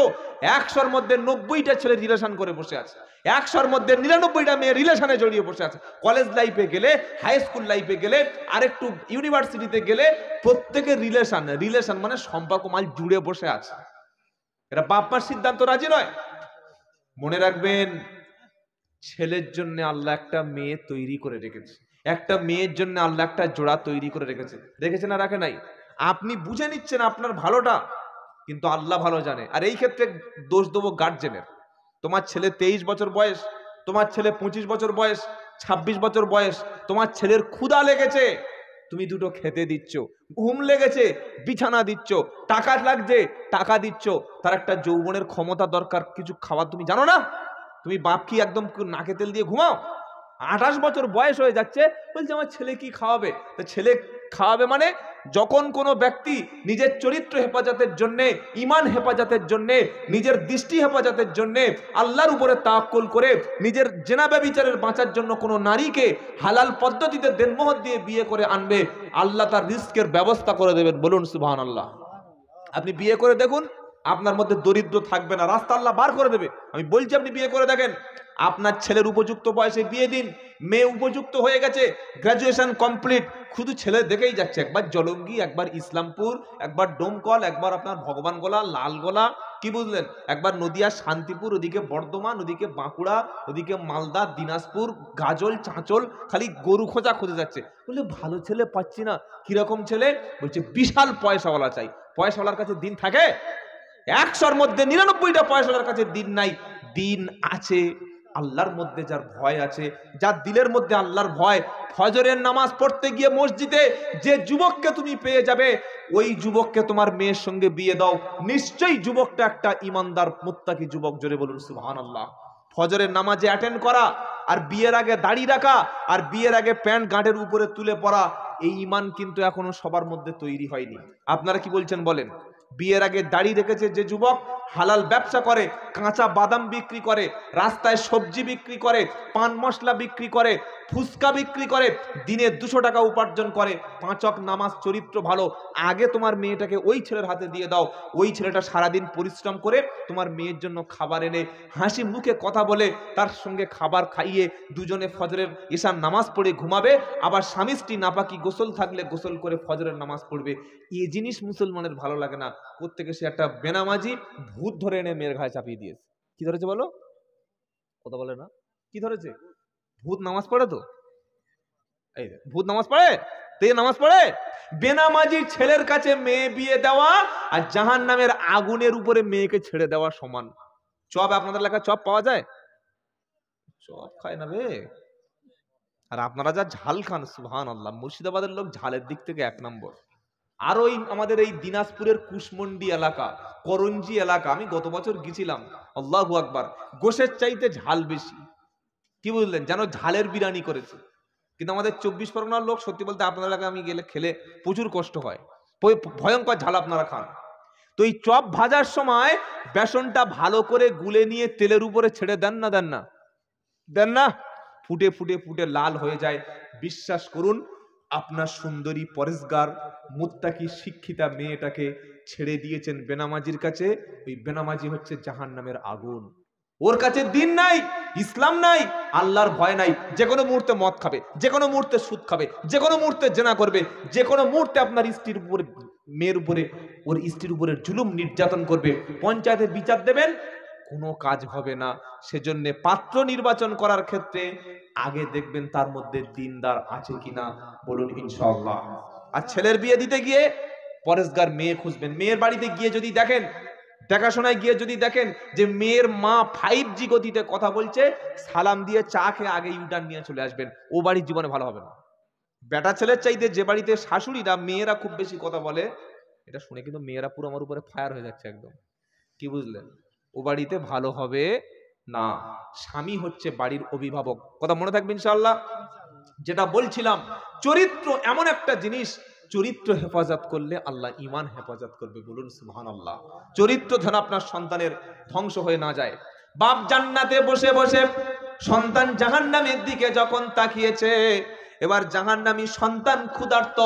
100-র মধ্যে 90টা ছেলে রিলেশন করে বসে আছে, 100-র মধ্যে 99টা মেয়ে রিলেশনে জড়িয়ে বসে আছে। কলেজ লাইফে গেলে, হাই স্কুল লাইফে গেলে, আরেকটু ইউনিভার্সিটিতে গেলে, প্রত্যেকের রিলেশন, রিলেশন মানে সম্পর্ক মাল জুড়ে বসে আছে। এটা বাপ মার সিদ্ধান্ত রাজি নয়। মনে রাখবেন, ছেলের জন্য আল্লাহ একটা মেয়ে তৈরি করে রেখেছে, একটা মেয়ের জন্য আল্লাহ একটা জোড়া তৈরি করে রেখেছে। রেখেছে না রাখে নাই? আপনি বুঝে নিচ্ছেন আপনার ভালোটা, কিন্তু আল্লাহ ভালো জানে। আর এই ক্ষেত্রে দোষ দেবো গার্জেনের। তোমার ছেলে 23 বছর বয়স, তোমার ছেলে 25 বছর বয়স, 26 বছর বয়স, তোমার ছেলের ক্ষুধা লেগেছে, তুমি দুটো খেতে দিচ্ছ, ঘুম লেগেছে বিছানা দিচ্ছ, টাকা লাগছে টাকা দিচ্ছ, তার একটা যৌবনের ক্ষমতা দরকার, কিছু খাবার তুমি জানো না? তুমি বাপ কি একদম নাকে তেল দিয়ে ঘুমাও? 28 বছর বয়স হয়ে যাচ্ছে, বলছে আমার ছেলে কি খাওয়াবে? তো ছেলে খাওয়াবে মানে, যখন কোনো ব্যক্তি নিজের চরিত্র হেফাজতের জন্যে, ইমান হেফাজতের জন্যে, নিজের দৃষ্টি হেফাজতের জন্যে আল্লাহর উপরে তাওয়াক্কুল করে নিজের জেনা ব্যভিচারের বাঁচার জন্য কোনো নারীকে হালাল পদ্ধতিতে দেনমোহর দিয়ে বিয়ে করে আনবে, আল্লাহ তার রিস্কের ব্যবস্থা করে দেবেন। বলুন সুবহানাল্লাহ। আপনি বিয়ে করে দেখুন, আপনার মধ্যে দরিদ্র থাকবে না, রাস্তা আল্লাহ বার করে দেবে। আমি বলছি আপনি বিয়ে করে দেখেন। আপনার ছেলের উপযুক্ত বয়সে বিয়ে দিন, মেয়ে উপযুক্ত হয়ে গেছে, গ্রাজুয়েশন কমপ্লিট, শুধু ছেলে দেখেই যাচ্ছে, একবার জলঙ্গি, একবার ইসলামপুর, একবার ডোমকল, একবার আপনার ভগবানগোলা, লালগোলা, কি বুঝলেন, একবার নদিয়া শান্তিপুর, ওদিকে বর্ধমান, ওদিকে বাঁকুড়া, ওদিকে মালদা, দিনাজপুর, গাজল, চাঁচল, খালি গরু খোঁজা খুঁজে যাচ্ছে। বললে ভালো ছেলে পাচ্ছি না। কিরকম ছেলে? বলছে বিশাল পয়সাওয়ালা চাই। পয়সাওয়ালার কাছে দিন থাকে? 100-র মধ্যে 99টা পয়সাওয়ালার কাছে দিন নাই। দিন আছে আল্লাহর মধ্যে যার ভয় আছে, যার দিলের মধ্যে আল্লাহর ভয়। ফজরের নামাজ পড়তে গিয়ে মসজিদে যে যুবককে তুমি পেয়ে যাবে, ওই যুবককে তোমার মেয়ের সঙ্গে বিয়ে দাও, নিশ্চয়ই যুবকটা একটা ইমানদার মুত্তাকি যুবক। জোরে বলুন সুবহানাল্লাহ। ফজরের নামাজে অ্যাটেন্ড করা, আর বিয়ের আগে দাড়ি রাখা, আর বিয়ের আগে প্যান্ট গাঁটের উপরে তুলে পড়া, এই ইমান কিন্তু এখনো সবার মধ্যে তৈরি হয়নি। আপনারা কি বলছেন বলেন? বিয়ের আগে দাড়ি রেখেছে যে যুবক, হালাল ব্যবসা করে, কাঁচা বাদাম বিক্রি করে, রাস্তায় সবজি বিক্রি করে, পান মশলা বিক্রি করে, ফুচকা বিক্রি করে, দিনে 200 টাকা উপার্জন করে, 5 ওয়াক্ত নামাজ, চরিত্র ভালো, আগে তোমার মেয়েটাকে ওই ছেলের হাতে দিয়ে দাও। ওই ছেলেটা সারাদিন পরিশ্রম করে তোমার মেয়ের জন্য খাবার এনে হাসি মুখে কথা বলে তার সঙ্গে খাবার খাইয়ে দুজনে ফজরের ঈশার নামাজ পড়ে ঘুমাবে, আবার স্বামী স্ত্রী নাপাকি গোসল থাকলে গোসল করে ফজরের নামাজ পড়বে। এই জিনিস মুসলমানের ভালো লাগে না। প্রত্যেকে সে একটা বেনামাজি ভূত ধরে এনে মেয়ের ঘায়ে চাপিয়ে দিয়েছে। কি ধরেছে বলো? কথা বলে না। কি ধরেছে? ভূত নামাজ পড়ে তো, এই ভূত নামাজ পড়ে, তে নামাজ পড়ে। বেনামাজি ছেলের কাছে মেয়ে বিয়ে দেওয়া আর জাহান্নামের আগুনের উপরে মেয়েকে ছেড়ে দেওয়া সমান। চপ আপনাদের এলাকায় চপ পাওয়া যায়? চপ খায় না বে। আর আপনারা যা ঝাল খান, সুবহানাল্লাহ, মুর্শিদাবাদের লোক ঝালের দিক থেকে 1 নম্বর। আর ওই আমাদের এই দিনাজপুরের কুশমন্ডি এলাকা, করঞ্জি এলাকা, আমি গত বছর গেছিলাম, আল্লাহু আকবার, গোশের চাইতে ঝাল বেশি। কি বুঝলেন? যেন ঝালের বিরিয়ানি করেছে। কিন্তু আমাদের 24 পরগনার লোক, সত্যি বলতে আপনার এলাকায় আমি গেলে খেলে প্রচুর কষ্ট হয়, ভয়ঙ্কর ঝাল আপনারা খান। তো এই চপ ভাজার সময় বেসনটা ভালো করে গুলে নিয়ে তেলের উপরে ছেড়ে দেন না? দেন না? দেন না? ফুটে ফুটে ফুটে লাল হয়ে যায়। বিশ্বাস করুন, আপনার সুন্দরী পরেশগার মুত্তাকি শিক্ষিতা মেয়েটাকে ছেড়ে দিয়েছেন বেনামাজির কাছে, ওই বেনামাজি হচ্ছে জাহান্নামের আগুন। ওর কাছে দিন নাই, ইসলাম নাই, আল্লাহর ভয় নাই। যে কোনো মুহূর্তে মদ খাবে, যে কোনো মুহূর্তে সুদ খাবে, যে কোনো মুহূর্তে জেনা করবে, যে কোনো মুহূর্তে আপনার স্ত্রীর উপরে, মেয়ের উপরে, ওর স্ত্রীর উপরে জুলুম নির্যাতন করবে। পঞ্চায়েতে বিচার দেবেন, কোনো কাজ হবে না। সেজন্য পাত্র নির্বাচন করার ক্ষেত্রে আগে দেখবেন তার মধ্যে দিনদার আছে কিনা, বলুন ইনশাআল্লাহ। আর ছেলের বিয়ে দিতে গিয়ে পরেশগার মেয়ে খুঁজবেন। মেয়ের বাড়িতে গিয়ে যদি দেখেন, দেখাশোনায় গিয়ে যদি দেখেন যে মেয়ের মা 5G গতিতে কথা বলছে, সালাম দিয়ে চা খেয়ে আগে ইউটার্ন নিয়ে চলে আসবেন। ও বাড়ির জীবনে ভালো হবে না। বেটা ছেলের চাইতে যে বাড়িতে শাশুড়িরা, মেয়েরা খুব বেশি কথা বলে, এটা শুনে কিন্তু মেয়েরা পুরো আমার উপরে ফায়ার হয়ে যাচ্ছে একদম। কি বুঝলেন? ও বাড়িতে ভালো হবে না। স্বামী হচ্ছে বাড়ির অভিভাবক। কথা মনে থাকবে ইনশাআল্লাহ। যেটা বলছিলাম, চরিত্র এমন একটা জিনিস, চরিত্র হেফাজত করলে আল্লাহ ঈমান হেফাজত করবে, বলুন সুবহানাল্লাহ। চরিত্র যেন আপনার সন্তানের ধ্বংস হয়ে না যায়। বাপ জান্নাতে বসে বসে সন্তান জাহান্নামের দিকে যখন তাকিয়েছে, এবার জাহান্নামী সন্তান ক্ষুধার্ত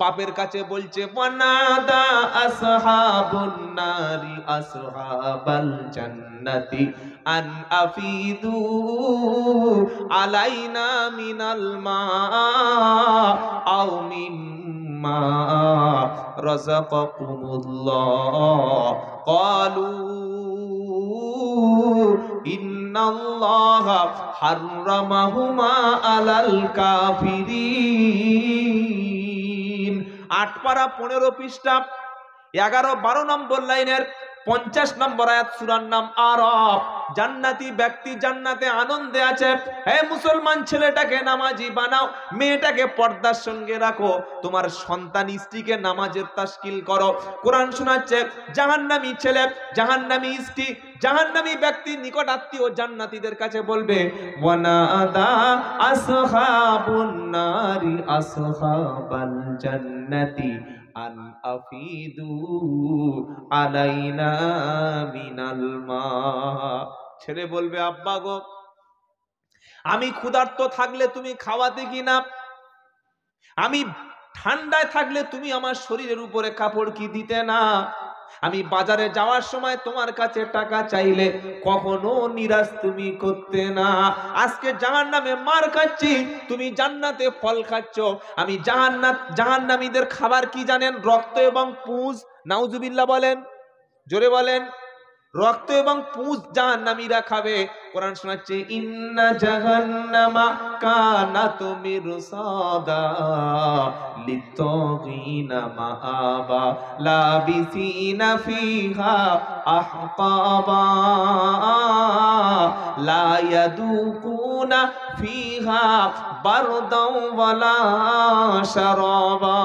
বাপের কাছে বলছে, ওয়ানাদা আসহাবুন নারি আসহাবাল জান্নাতি আন আফিদু আলাইনা মিনাল মা আও মিম্মা রাযাকাকুমুল্লাহ ক্বালু ইন্নাল্লাহা হাররামাহুমা আলাল কাফিরিন। 8 পারা 15 পৃষ্ঠা 11-12 নম্বর লাইনের 50 নম্বর আয়াত, সূরার নাম আরাফ। জান্নাতি ব্যক্তি জান্নাতে আনন্দে আছে। হে মুসলমান, ছেলেটাকে নামাজি বানাও, মেয়েটাকে পর্দার সঙ্গে রাখো, তোমার সন্তান স্ত্রীকে নামাজের তাশকিল করো। কোরআন শোনাচ্ছে জাহান্নামী ছেলে, জাহান্নামী স্ত্রী, জাহান্নামী ব্যক্তি নিকট আত্মীয় জান্নাতীদের কাছে বলবে, ওয়ানাদা আসহাবুন নারি আসহাবাল জান্নাতি আন আফিদু আলাইনা মিনাল মা। ছেলে বলবে, আব্বা গো, আমি ক্ষুধার্ত থাকলে তুমি খাওয়াতে কিনা, আমি ঠান্ডায় থাকলে তুমি আমার শরীরের উপরে কাপড় কি দিতে না, আমি বাজারে যাওয়ার সময় তোমার কাছে টাকা চাইলে কখনো নিরাশ তুমি করতে না। আজকে জাহান্নামে মার খাচ্ছি, তুমি জান্নাতে ফল খাচ্ছ। আমি জাহান্নামীদের খাবার কি জানেন? রক্ত এবং পুঁজ। নাউজুবিল্লাহ বলেন, জোরে বলেন। রক্ত এবং পুঁজ জাহান্নামীরা খাবে। কোরআন শোনাচ্ছে, ইন্না জাহান্নামা কানাত মিরসাদা লিত্তাগিনা মাআবা লাবিসিনা ফিহা আহকাবা লা ইয়াদুকুনা ফিহা বারদাও ওয়ালা শারাবা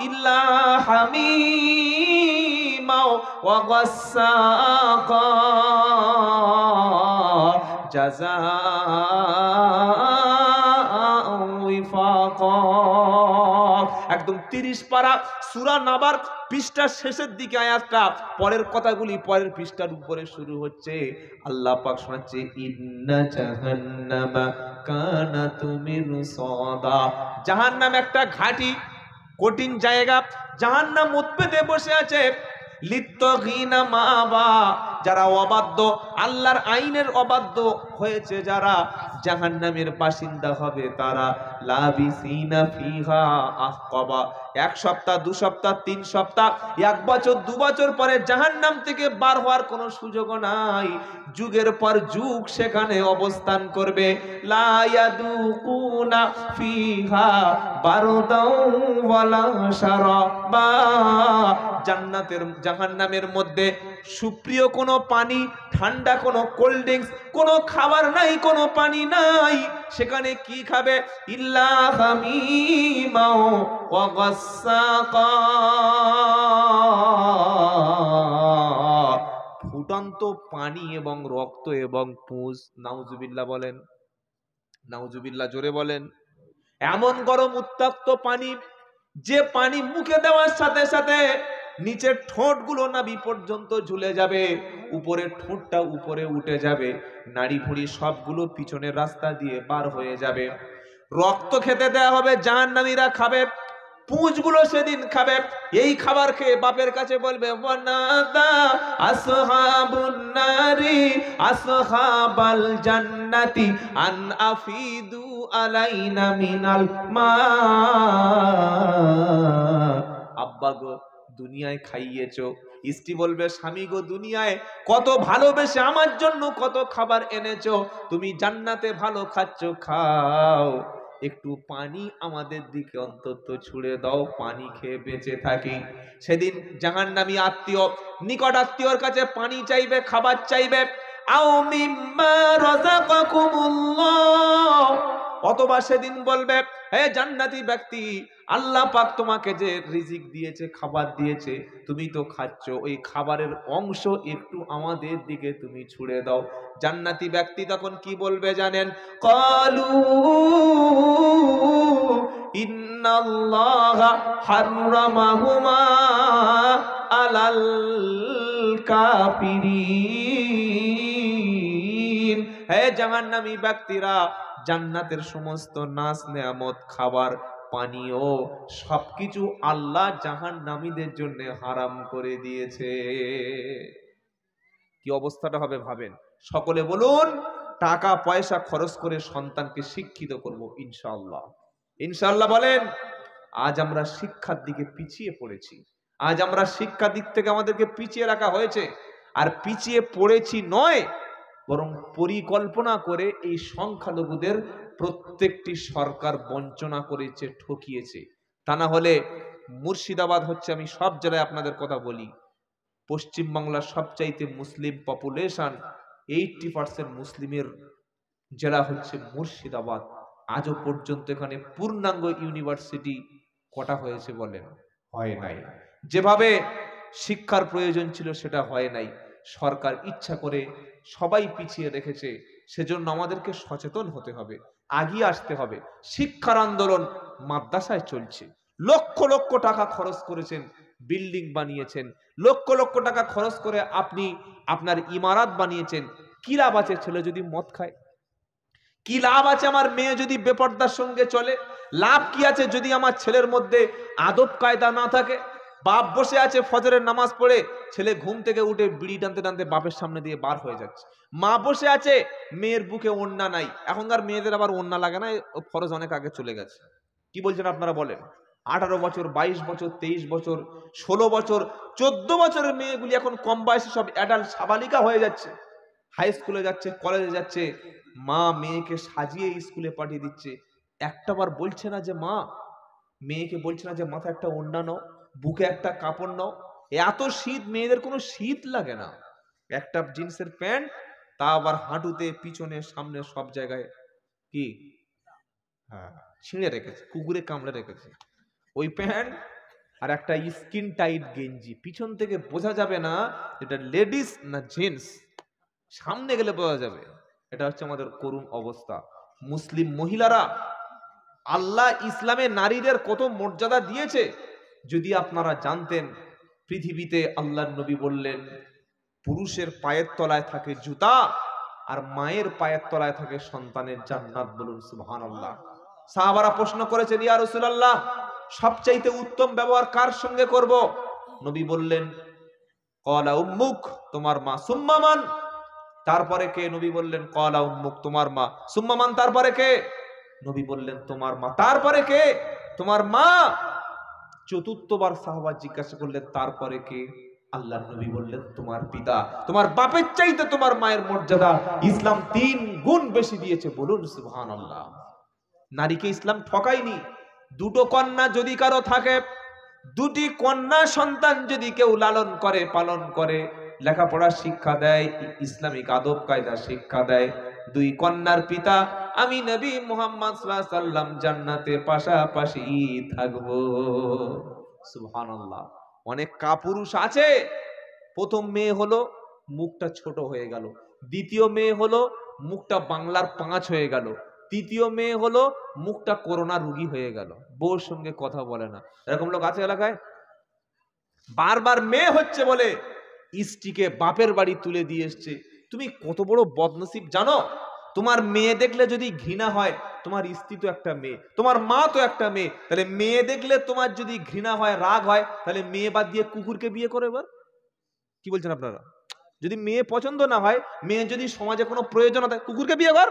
ইল্লা হামিমা ওয়া গাসসাকা জাযাআ ওয়াফাকা। একদম 30 পারা সূরা নাবার পৃষ্ঠার শেষের দিকে আয়াতটা, পরের কথাগুলি পরের পৃষ্ঠার উপরে শুরু হচ্ছে। আল্লাহ পাক শোনাচ্ছে, ইন্না জাহান্নামা কানাত মিরসাদা। জাহান্নাম একটা ঘাঁটি, কঠিন জায়গা। জাহান্নাম উৎপেতে বসে আছে। লিত্তাগিনা মাআবা, যারা অবাধ্য, আল্লাহর আইনের অবাধ্য হয়েছে, যারা জাহান্নামের বাসিন্দা হবে তারা। লাবিসিনা ফিহা আহকাবা, 1 সপ্তাহ 2 সপ্তাহ 3 সপ্তাহ 1 বছর 2 বছর পরে জাহান্নাম থেকে বার হওয়ার কোনো সুযোগ নাই। যুগের পর যুগ সেখানে অবস্থান করবে। লা ইয়াদুকুনা ফিহা বারদাও ওয়ালা শারাবা, জান্নাতের জাহান্নামের মধ্যে সুপ্রিয় কোনো পানি, ঠান্ডা কোনো কোল্ড ড্রিঙ্কস, কোনো খাবার নাই, কোনো পানি নাই। সেখানে কি খাবে? ইল্লা হামিমা ওয়া গাসসাকা, ফুটন্ত পানি এবং রক্ত এবং পুঁজ। নাউজুবিল্লাহ বলেন, নাউজুবিল্লাহ জোরে বলেন। এমন গরম উত্তপ্ত পানি, যে পানি মুখে দেওয়ার সাথে সাথে নিচের ঠোঁটগুলো নাভি পর্যন্ত ঝুলে যাবে, উপরের ঠোঁটটা উপরে উঠে যাবে, নাড়ি ভুঁড়ি সবগুলো পিছনের রাস্তা দিয়ে পার হয়ে যাবে। রক্ত খেতে দেয়া হবে, জাহান্নামীরা খাবে। পুঁজগুলো সেদিন খাবে। এই খাবার খেয়ে বাপের কাছে বলবে ওয়ানাদা আসহাবুন নারি আসহাবাল জান্নাতি আন আফিদু আলাইনা মিনাল মা। আব্বা গো, দুনিয়ায় খাইয়েছো। স্ত্রী বলবে স্বামী গো, দুনিয়ায় কত ভালোবেসে আমার জন্য কত খাবার এনেছো, তুমি জান্নাতে ভালো খাচ্ছ, খাও, একটু পানি আমাদের দিকে অন্তত ছুড়ে দাও, পানি খেয়ে বেঁচে থাকি। সেদিন জাহান্নামী আত্মীয় নিকট আত্মীয়র কাছে পানি চাইবে, খাবার চাইবে। আও মিম্মা রাযাকাকুমুল্লাহ, অথবা সেদিন বলবে হে জান্নাতি ব্যক্তি, আল্লাহ পাক তোমাকে যে রিজিক দিয়েছে, খাবার দিয়েছে, তুমি তো খাচ্ছ, ওই খাবারের অংশ একটু আমাদের দিকে তুমি ছুড়ে দাও। জান্নাতি ব্যক্তি তখন কি বলবে জানেন? ক্বালু ইন্নাল্লাহা হাররামাহুমা আলাল কাফিরিন। হে জাহান্নামী ব্যক্তিরা, জান্নাতের সমস্ত নাজ নেয়ামত, খাবার, পানীয় সবকিছু আল্লাহ জাহান্নামীদের জন্য হারাম করে দিয়েছে। কি অবস্থাটা হবে ভাবেন। সকলে বলুন, টাকা পয়সা খরচ করে সন্তানকে শিক্ষিত করব ইনশাআল্লাহ। ইনশাআল্লাহ বলেন। আজ আমরা শিক্ষার দিকে পিছিয়ে পড়েছি। আজ আমরা শিক্ষার দিক থেকে আমাদেরকে পিছিয়ে রাখা হয়েছে। আর পিছিয়ে পড়েছি নয়, বরং পরিকল্পনা করে এই সংখ্যালঘুদের প্রত্যেকটি সরকার বঞ্চনা করেছে, ঠকিয়েছে। তা না হলে মুর্শিদাবাদ হচ্ছে, আমি সব জেলায় আপনাদের কথা বলি, পশ্চিমবাংলার সবচাইতে মুসলিম পপুলেশন, 80% মুসলিমের জেলা হচ্ছে মুর্শিদাবাদ। আজও পর্যন্ত এখানে পূর্ণাঙ্গ ইউনিভার্সিটি কটা হয়েছে বলেন? হয় নাই। যেভাবে শিক্ষার প্রয়োজন ছিল সেটা হয় নাই। সরকার ইচ্ছা করে সবাই পিছিয়ে রেখেছে। সেজন্য আমাদেরকে সচেতন হতে হবে, আগিয়ে আসতে হবে। শিক্ষার আন্দোলন মাদ্রাসায় চলছে। লক্ষ লক্ষ টাকা খরচ করেছেন, বিল্ডিং বানিয়েছেন, লক্ষ লক্ষ টাকা খরচ করে আপনি আপনার ইমারত বানিয়েছেন। কি লাভ আছে ছেলে যদি মদ খায়? কি লাভ আছে আমার মেয়ে যদি বেপরদার সঙ্গে চলে? লাভ কি আছে যদি আমার ছেলের মধ্যে আদব কায়দা না থাকে? বাপ বসে আছে ফজরের নামাজ পড়ে, ছেলে ঘুম থেকে উঠে বিড়ি টানতে টানতে বাপের সামনে দিয়ে বার হয়ে যাচ্ছে। মা বসে আছে, মেয়ের বুকে ওড়না নাই। এখনকার মেয়েদের আবার ওড়না লাগে না, ফরজ অনেক আগে চলে গেছে। কি বলছেন আপনারা বলেন? 18 বছর, 22 বছর, 23 বছর, 16 বছর, 14 বছরের মেয়েগুলি এখন কম বয়সে সব অ্যাডাল্ট, সাবালিকা হয়ে যাচ্ছে। হাই স্কুলে যাচ্ছে, কলেজে যাচ্ছে, মা মেয়েকে সাজিয়ে স্কুলে পাঠিয়ে দিচ্ছে। একটাবার বলছে না যে মা, মেয়েকে বলছে না যে মাথায় একটা ওড়না নাও, বুকে একটা কাপড় নাও। এত শীত, মেয়েদের কোনো শীত লাগে না। একটা জিন্সের প্যান্ট, তা আবার হাঁটুতে, পিছনে, সামনে সব জায়গায় কি হ্যাঁ ছিঁড়ে রেখেছে, কুকুরে কামড়ে রেখেছে ওই প্যান্ট। আর একটা স্কিন টাইট গেঞ্জি, পিছন থেকে বোঝা যাবে না এটা লেডিস না জেন্টস, সামনে গেলে বোঝা যাবে। এটা হচ্ছে আমাদের করুণ অবস্থা। মুসলিম মহিলারা, আল্লাহ ইসলামে নারীদের কত মর্যাদা দিয়েছে যদি আপনারা জানতেন। পৃথিবীতে আল্লাহর নবী বললেন, পুরুষের পায়ের তলায় থাকে জুতা, আর মায়ের পায়ের তলায় থাকে সন্তানের জান্নাত। বলুন সুবহানাল্লাহ। সাহাবারা প্রশ্ন করেছেন, ইয়া রাসূলুল্লাহ, সবচাইতে উত্তম ব্যবহার কার সঙ্গে করব? নবী বললেন, ক্বালা উম্মুক, তোমার মা। সুম্মা মান, তারপরে কে? নবী বললেন, ক্বালা উম্মুক, তোমার মা। সুম্মা মান, তারপরে কে? নবী বললেন, তোমার মা। তারপরে কে? তোমার মা। চতুর্থবার সাহাবা জিজ্ঞাসা করলেন, তারপরে কে? আল্লাহর নবী বললেন, তোমার পিতা। তোমার বাপের চাইতে তোমার মায়ের মর্যাদা ইসলাম 3 গুণ বেশি দিয়েছে। বলুন সুবহানাল্লাহ। নারীকে ইসলাম ঠকায়নি। দুটো কন্যা যদি কারো থাকে, দুটি কন্যা সন্তান যদি কেউ লালন করে, পালন করে, লেখাপড়া শিক্ষা দেয়, ইসলামিক আদব কায়দা শিক্ষা দেয়, 2 কন্যার পিতা আমি নবী মুহাম্মদ সাল্লাল্লাহু আলাইহি সাল্লাম জান্নাতে পাশাপাশি থাকবো। সুবহানাল্লাহ। অনেক কাপুরুষ আছে, প্রথম মেয়ে হলো মুখটা ছোট হয়ে গেল, দ্বিতীয় মেয়ে হলো মুখটা বাংলার 5 হয়ে গেল, তৃতীয় মেয়ে হলো মুখটা করোনা রোগী হয়ে গেল, বউর সঙ্গে কথা বলে না। এরকম লোক আছে এলাকায়। বারবার মেয়ে হচ্ছে বলে স্ত্রীকে বাপের বাড়ি তুলে দিয়ে এসছে। তুমি কত বড় বদনসিব জানো? তোমার মেয়ে দেখলে যদি ঘৃণা হয়, তোমার স্ত্রী তো একটা মেয়ে, তোমার মা তো একটা মেয়ে, তাহলে মেয়ে দেখলে তোমার যদি ঘৃণা হয়, রাগ হয়, তাহলে মেয়ে বাদ দিয়ে কুকুরকে বিয়ে করো। এবার কি বলছেন আপনারা? যদি মেয়ে পছন্দ না হয়, মেয়ে যদি সমাজে কোনো প্রয়োজন হয়, কুকুরকে বিয়ে কর।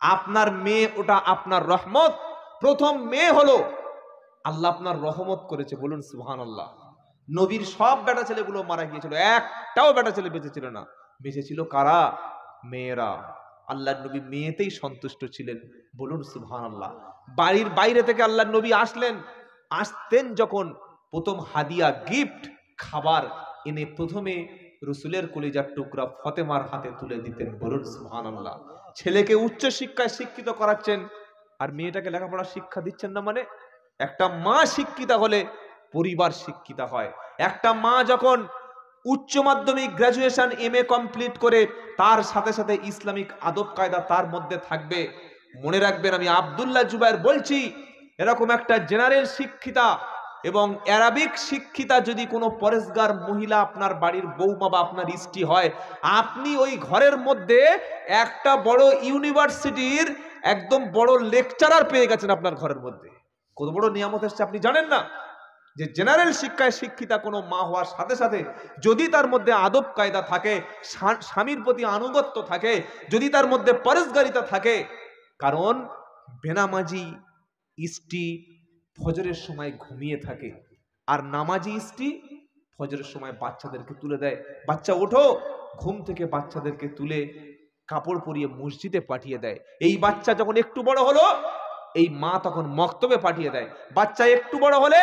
আপনার মেয়ে ওটা আপনার রহমত। প্রথম মেয়ে হলো আল্লাহ আপনার রহমত করেছে, বলুন সুবহানাল্লাহ। নবীর সব বেটা ছেলেগুলো মারা গিয়েছিল, একটাও বেটা ছেলে বেঁচে ছিল না। বেঁচে ছিল কারা? মেয়েরা। আল্লাহর নবী মেয়েতেই সন্তুষ্ট ছিলেন, বলুন সুবহানাল্লাহ। বাড়ির বাইরে থেকে আল্লাহর নবী আসতেন যখন, প্রথম হাদিয়া গিফট খাবার এনে প্রথমে রসুলের কলিজার টুকরা ফতেমার হাতে তুলে দিতেন, বলুন সুবহানাল্লাহ। ছেলেকে উচ্চ শিক্ষায় শিক্ষিত করাচ্ছেন আর মেয়েটাকে লেখাপড়ার শিক্ষা দিচ্ছেন না। মানে একটা মা শিক্ষিতা হলে পরিবার শিক্ষিতা হয়। একটা মা যখন উচ্চ মাধ্যমিক গ্রাজুয়েশন MA কমপ্লিট করে তার সাথে সাথে ইসলামিক আদব কায়দা তার মধ্যে থাকবে। মনে রাখবেন, আমি আব্দুল্লাহ জুবায়ের বলছি, এরকম একটা জেনারেল শিক্ষিতা এবং অ্যারাবিক শিক্ষিতা যদি কোনো পরেশগার মহিলা আপনার বাড়ির বৌমা বা আপনার স্ত্রী হয়, আপনি ওই ঘরের মধ্যে একটা বড় ইউনিভার্সিটির একদম বড় লেকচারার পেয়ে গেছেন আপনার ঘরের মধ্যে। কত বড় নিয়ামত এসছে আপনি জানেন না? যে জেনারেল শিক্ষায় শিক্ষিতা কোনো মা হওয়ার সাথে সাথে যদি তার মধ্যে আদব কায়দা থাকে, স্বামীর প্রতি আনুগত্য থাকে, যদি তার মধ্যে পরেশগারিতা থাকে। কারণ বেনামাজি স্ত্রী ফজরের সময় ঘুমিয়ে থাকে, আর নামাজি স্ত্রী ফজরের সময় বাচ্চাদেরকে তুলে দেয়, বাচ্চা ওঠো, ঘুম থেকে বাচ্চাদেরকে তুলে কাপড় পরিয়ে মসজিদে পাঠিয়ে দেয়। এই বাচ্চা যখন একটু বড় হলো, এই মা তখন মক্তবে পাঠিয়ে দেয়। বাচ্চা একটু বড় হলে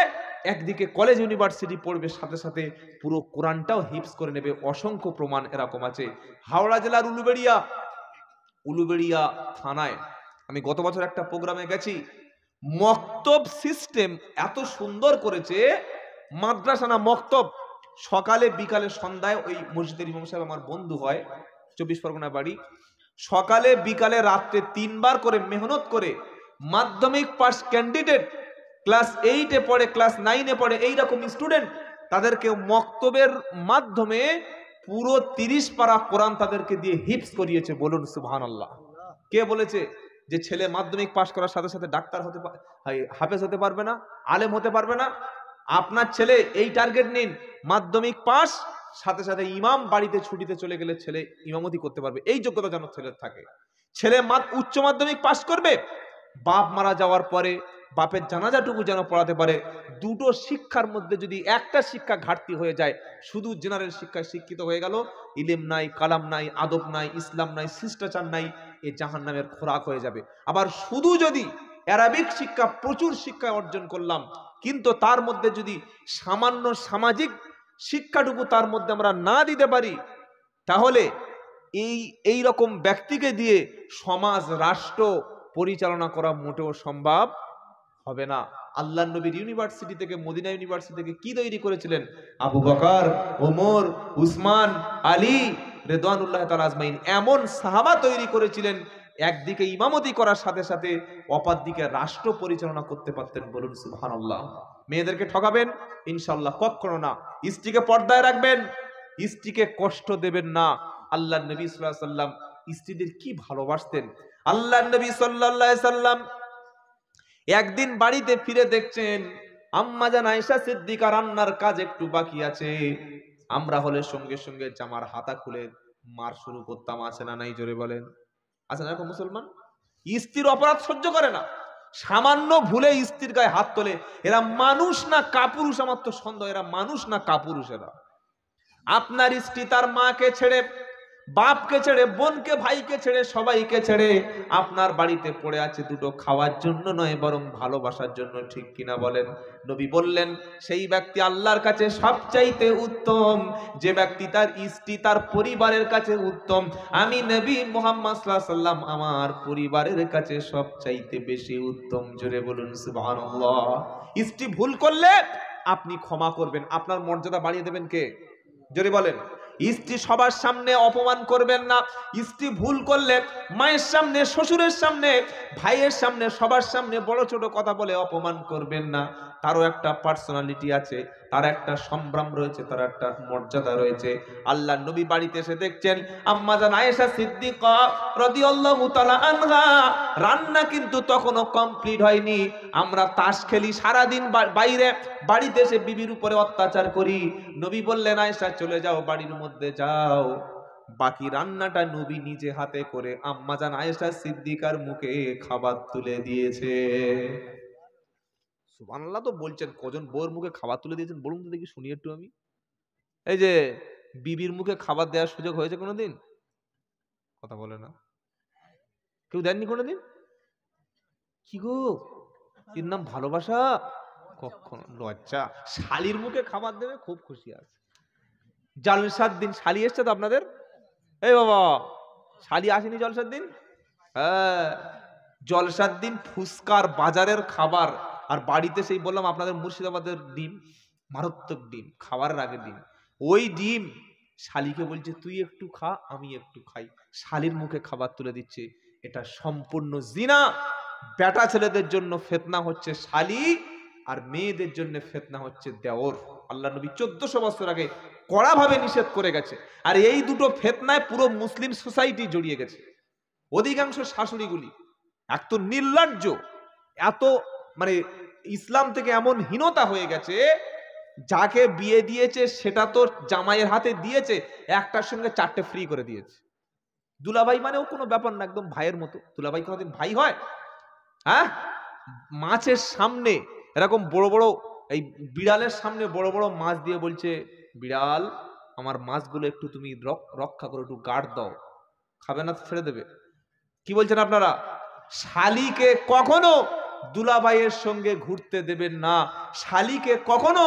একদিকে কলেজ ইউনিভার্সিটি পড়বে, সাথে সাথে পুরো কোরআনটাও হিফজ করে নেবে। অসংখ্য প্রমাণ এরকম আছে। হাওড়া জেলার উলুবেড়িয়া থানায় আমি গত বছর একটা প্রোগ্রামে গেছি। মক্তব সিস্টেম এত সুন্দর করেছে, মাদ্রাসা না মক্তব, সকালে বিকালে সন্ধ্যায়। ওই মসজিদের ইমাম সাহেব আমার বন্ধু হয়, 24 পরগনা বাড়ি। সকালে বিকালে রাত্রে 3 বার করে মেহনত করে মাধ্যমিক পাস ক্যান্ডিডেট, ক্লাস 8-এ পড়ে, ক্লাস 9-এ পড়ে, এইরকম স্টুডেন্ট, তাদেরকে মক্তবের মাধ্যমে পুরো 30 পারা কোরআন তাদেরকে দিয়ে হিফজ করিয়েছে, বলুন সুবহানাল্লাহ। কে বলেছে যে ছেলে মাধ্যমিক পাস করার সাথে সাথে ডাক্তার হতে পারে, হাফেজ হতে পারবে না, আলেম হতে পারবে না? আপনার ছেলে এই টার্গেট নিন, মাধ্যমিক পাস, সাথে সাথে ইমাম বাড়িতে ছুটিতে চলে গেলে ছেলে ইমামতি করতে পারবে, এই যোগ্যতা যেন ছেলের থাকে। ছেলে উচ্চ মাধ্যমিক পাস করবে, বাপ মারা যাওয়ার পরে বাপের জানাজাটুকু যেন পড়াতে পারে। দুটো শিক্ষার মধ্যে যদি একটা শিক্ষা ঘাটতি হয়ে যায়, শুধু জেনারেল শিক্ষায় শিক্ষিত হয়ে গেল, ইলম নাই, কালাম নাই, আদব নাই, ইসলাম নাই, শিষ্টাচার নাই, এ জাহান্নামের খোরাক হয়ে যাবে। আবার শুধু যদি অ্যারাবিক শিক্ষা, প্রচুর শিক্ষা অর্জন করলাম, কিন্তু তার মধ্যে যদি সামান্য সামাজিক শিক্ষাটুকু তার মধ্যে আমরা না দিতে পারি, তাহলে এই রকম ব্যক্তিকে দিয়ে সমাজ রাষ্ট্র পরিচালনা করা মোটেও সম্ভব হবে না। আল্লাহর নবীর ইউনিভার্সিটি থেকে, মদিনা ইউনিভার্সিটি থেকে কি তৈরি করেছিলেন? আবু বকর, ওমর, উসমান, আলী রিদওয়ানুল্লাহ তাআলা আজমাইন, এমন সাহাবা তৈরি করেছিলেন, একদিকে ইমামতি করার সাথে সাথে অপর দিকে রাষ্ট্র পরিচালনা করতে পারতেন, বলুন সুবহানাল্লাহ। মেয়েদেরকে ঠকাবেন ইনশাআল্লাহ কখনো না। স্ত্রীকে পর্দায় রাখবেন, স্ত্রীকে কষ্ট দেবেন না। আল্লাহর নবী সাল্লাল্লাহু আলাইহি সাল্লাম স্ত্রীদের কি ভালোবাসতেন। আল্লাহর নবী সাল্লাল্লাহু আলাইহি সাল্লাম একদিন বাড়িতে ফিরে দেখছেন আম্মা জান আয়েশা সিদ্দিকা রান্নার কাজ একটু বাকি আছে। আমরা হলে সঙ্গে সঙ্গে জামার হাতা খুলে মার শুরু করতাম, আছে না নাই? জোরে বলেন, আছে না? মুসলমান স্ত্রীর অপরাধ সহ্য করে না, সামান্য ভুলে স্ত্রীর গায়ে হাত তোলে। এরা মানুষ না কাপুরুষ? আমার তো সন্দেহ এরা মানুষ না কাপুরুষ। এরা আপনার স্ত্রী তার মাকে ছেড়ে, বাপকে ছেড়ে, বোনকে, ভাইকে ছেড়ে, সবাইকে ছেড়ে আপনার বাড়িতে পড়ে আছে, দুটো খাওয়ার জন্য নয়, বরং ভালোবাসার জন্য, ঠিক কিনা বলেন? নবী বললেন সেই ব্যক্তি আল্লাহর কাছে সবচাইতে উত্তম, যে ব্যক্তি তার স্ত্রী তার পরিবারের কাছে উত্তম। আমি নবী মুহাম্মদ সাল্লাল্লাহু আলাইহি সাল্লাম আমার পরিবারের কাছে সবচাইতে বেশি উত্তম। জোরে বলুন সুবহানাল্লাহ। স্ত্রী ভুল করলে আপনি ক্ষমা করবেন, আপনার মর্যাদা বাড়িয়ে দেবেন কে? জোরে বলেন। স্ত্রী সবার সামনে অপমান করবেন না। স্ত্রী ভুল করলে মায়ের সামনে, শ্বশুরের সামনে, ভাইয়ের সামনে, সবার সামনে বড় ছোট কথা বলে অপমান করবেন না। তারও একটা পার্সোনালিটি আছে, তার একটা সম্ভ্রম রয়েছে, তার একটা মর্যাদা রয়েছে। আল্লাহ নবী বাড়িতে এসে দেখছেন আম্মা জান আয়েশা সিদ্দিকা রাদিয়াল্লাহু তাআলা আনহা রান্না কিন্তু তখনো কমপ্লিট হয়নি। আমরা তাস খেলি সারাদিন বাইরে, বাড়িতে এসে বিবির উপরে অত্যাচার করি। নবী বললেন আয়েশা চলে যাও, বাড়ির মধ্যে যাও। বাকি রান্নাটা নবী নিজে হাতে করে আম্মা জান আয়েশা সিদ্দিকার মুখে খাবার তুলে দিয়েছে। সুবহানাল্লাহ তো বলছেন, কজন বউর মুখে খাবার তুলে দিয়েছেন বলুন তো দেখি, শুনি একটু আমি। এই যে বিবির মুখে খাবার দেওয়ার সুযোগ হয়েছে কোনোদিন? কথা বলে না, কেউ দেননি কোনোদিন? কি গো, এর নাম ভালোবাসা? কখনো লজ্জা। শালির মুখে খাবার দেবে, খুব খুশি আছে। জলসার দিন শালি এসছে তো আপনাদের? এই বাবা, শালি আসেনি জলসার দিন? হ্যাঁ, জলসার দিন ফুসকার বাজারের খাবার, আর বাড়িতে সেই বললাম আপনাদের মুর্শিদাবাদের ডিম, মারাত্মক ডিম, খাবারের আগে ডিম, ওই ডিম শালিকে বলছে তুই একটু খা আমি একটু খাই, শালির মুখে খাবার তুলে দিচ্ছে। এটা সম্পূর্ণ জিনা। বেটা ছেলেদের জন্য ফিতনা হচ্ছে শালি, আর মেয়েদের জন্য ফিতনা হচ্ছে দেওর। আল্লাহ নবী 1400 বছর আগে কড়া ভাবে নিষেধ করে গেছে। আর এই দুটো ফিতনায় পুরো মুসলিম সোসাইটি জড়িয়ে গেছে। অধিকাংশ শাশুড়িগুলি এত নির্লজ্জ, এত মানে ইসলাম থেকে এমন হীনতা হয়ে গেছে, যাকে বিয়ে দিয়েছে সেটা তো জামাইয়ের হাতে দিয়েছে, একটার সঙ্গে 4টে ফ্রি করে দিয়েছে। দুলাভাই মানেও কোনো ব্যাপার না, একদম ভাইয়ের মতো। দুলাভাই কোনোদিন ভাই হয়? হ্যাঁ, মাছের সামনে এরকম বড় বড়, এই বিড়ালের সামনে বড় বড় মাছ দিয়ে বলছে বিড়াল আমার মাছগুলো একটু তুমি রক্ষা করো, একটু গার্ড দাও। খাবে না, ছেড়ে দেবে। কি বলছেন আপনারা? শালিকে কখনো দুলাভাইয়ের সঙ্গে ঘুরতে দেবেন না, শালিকে কখনো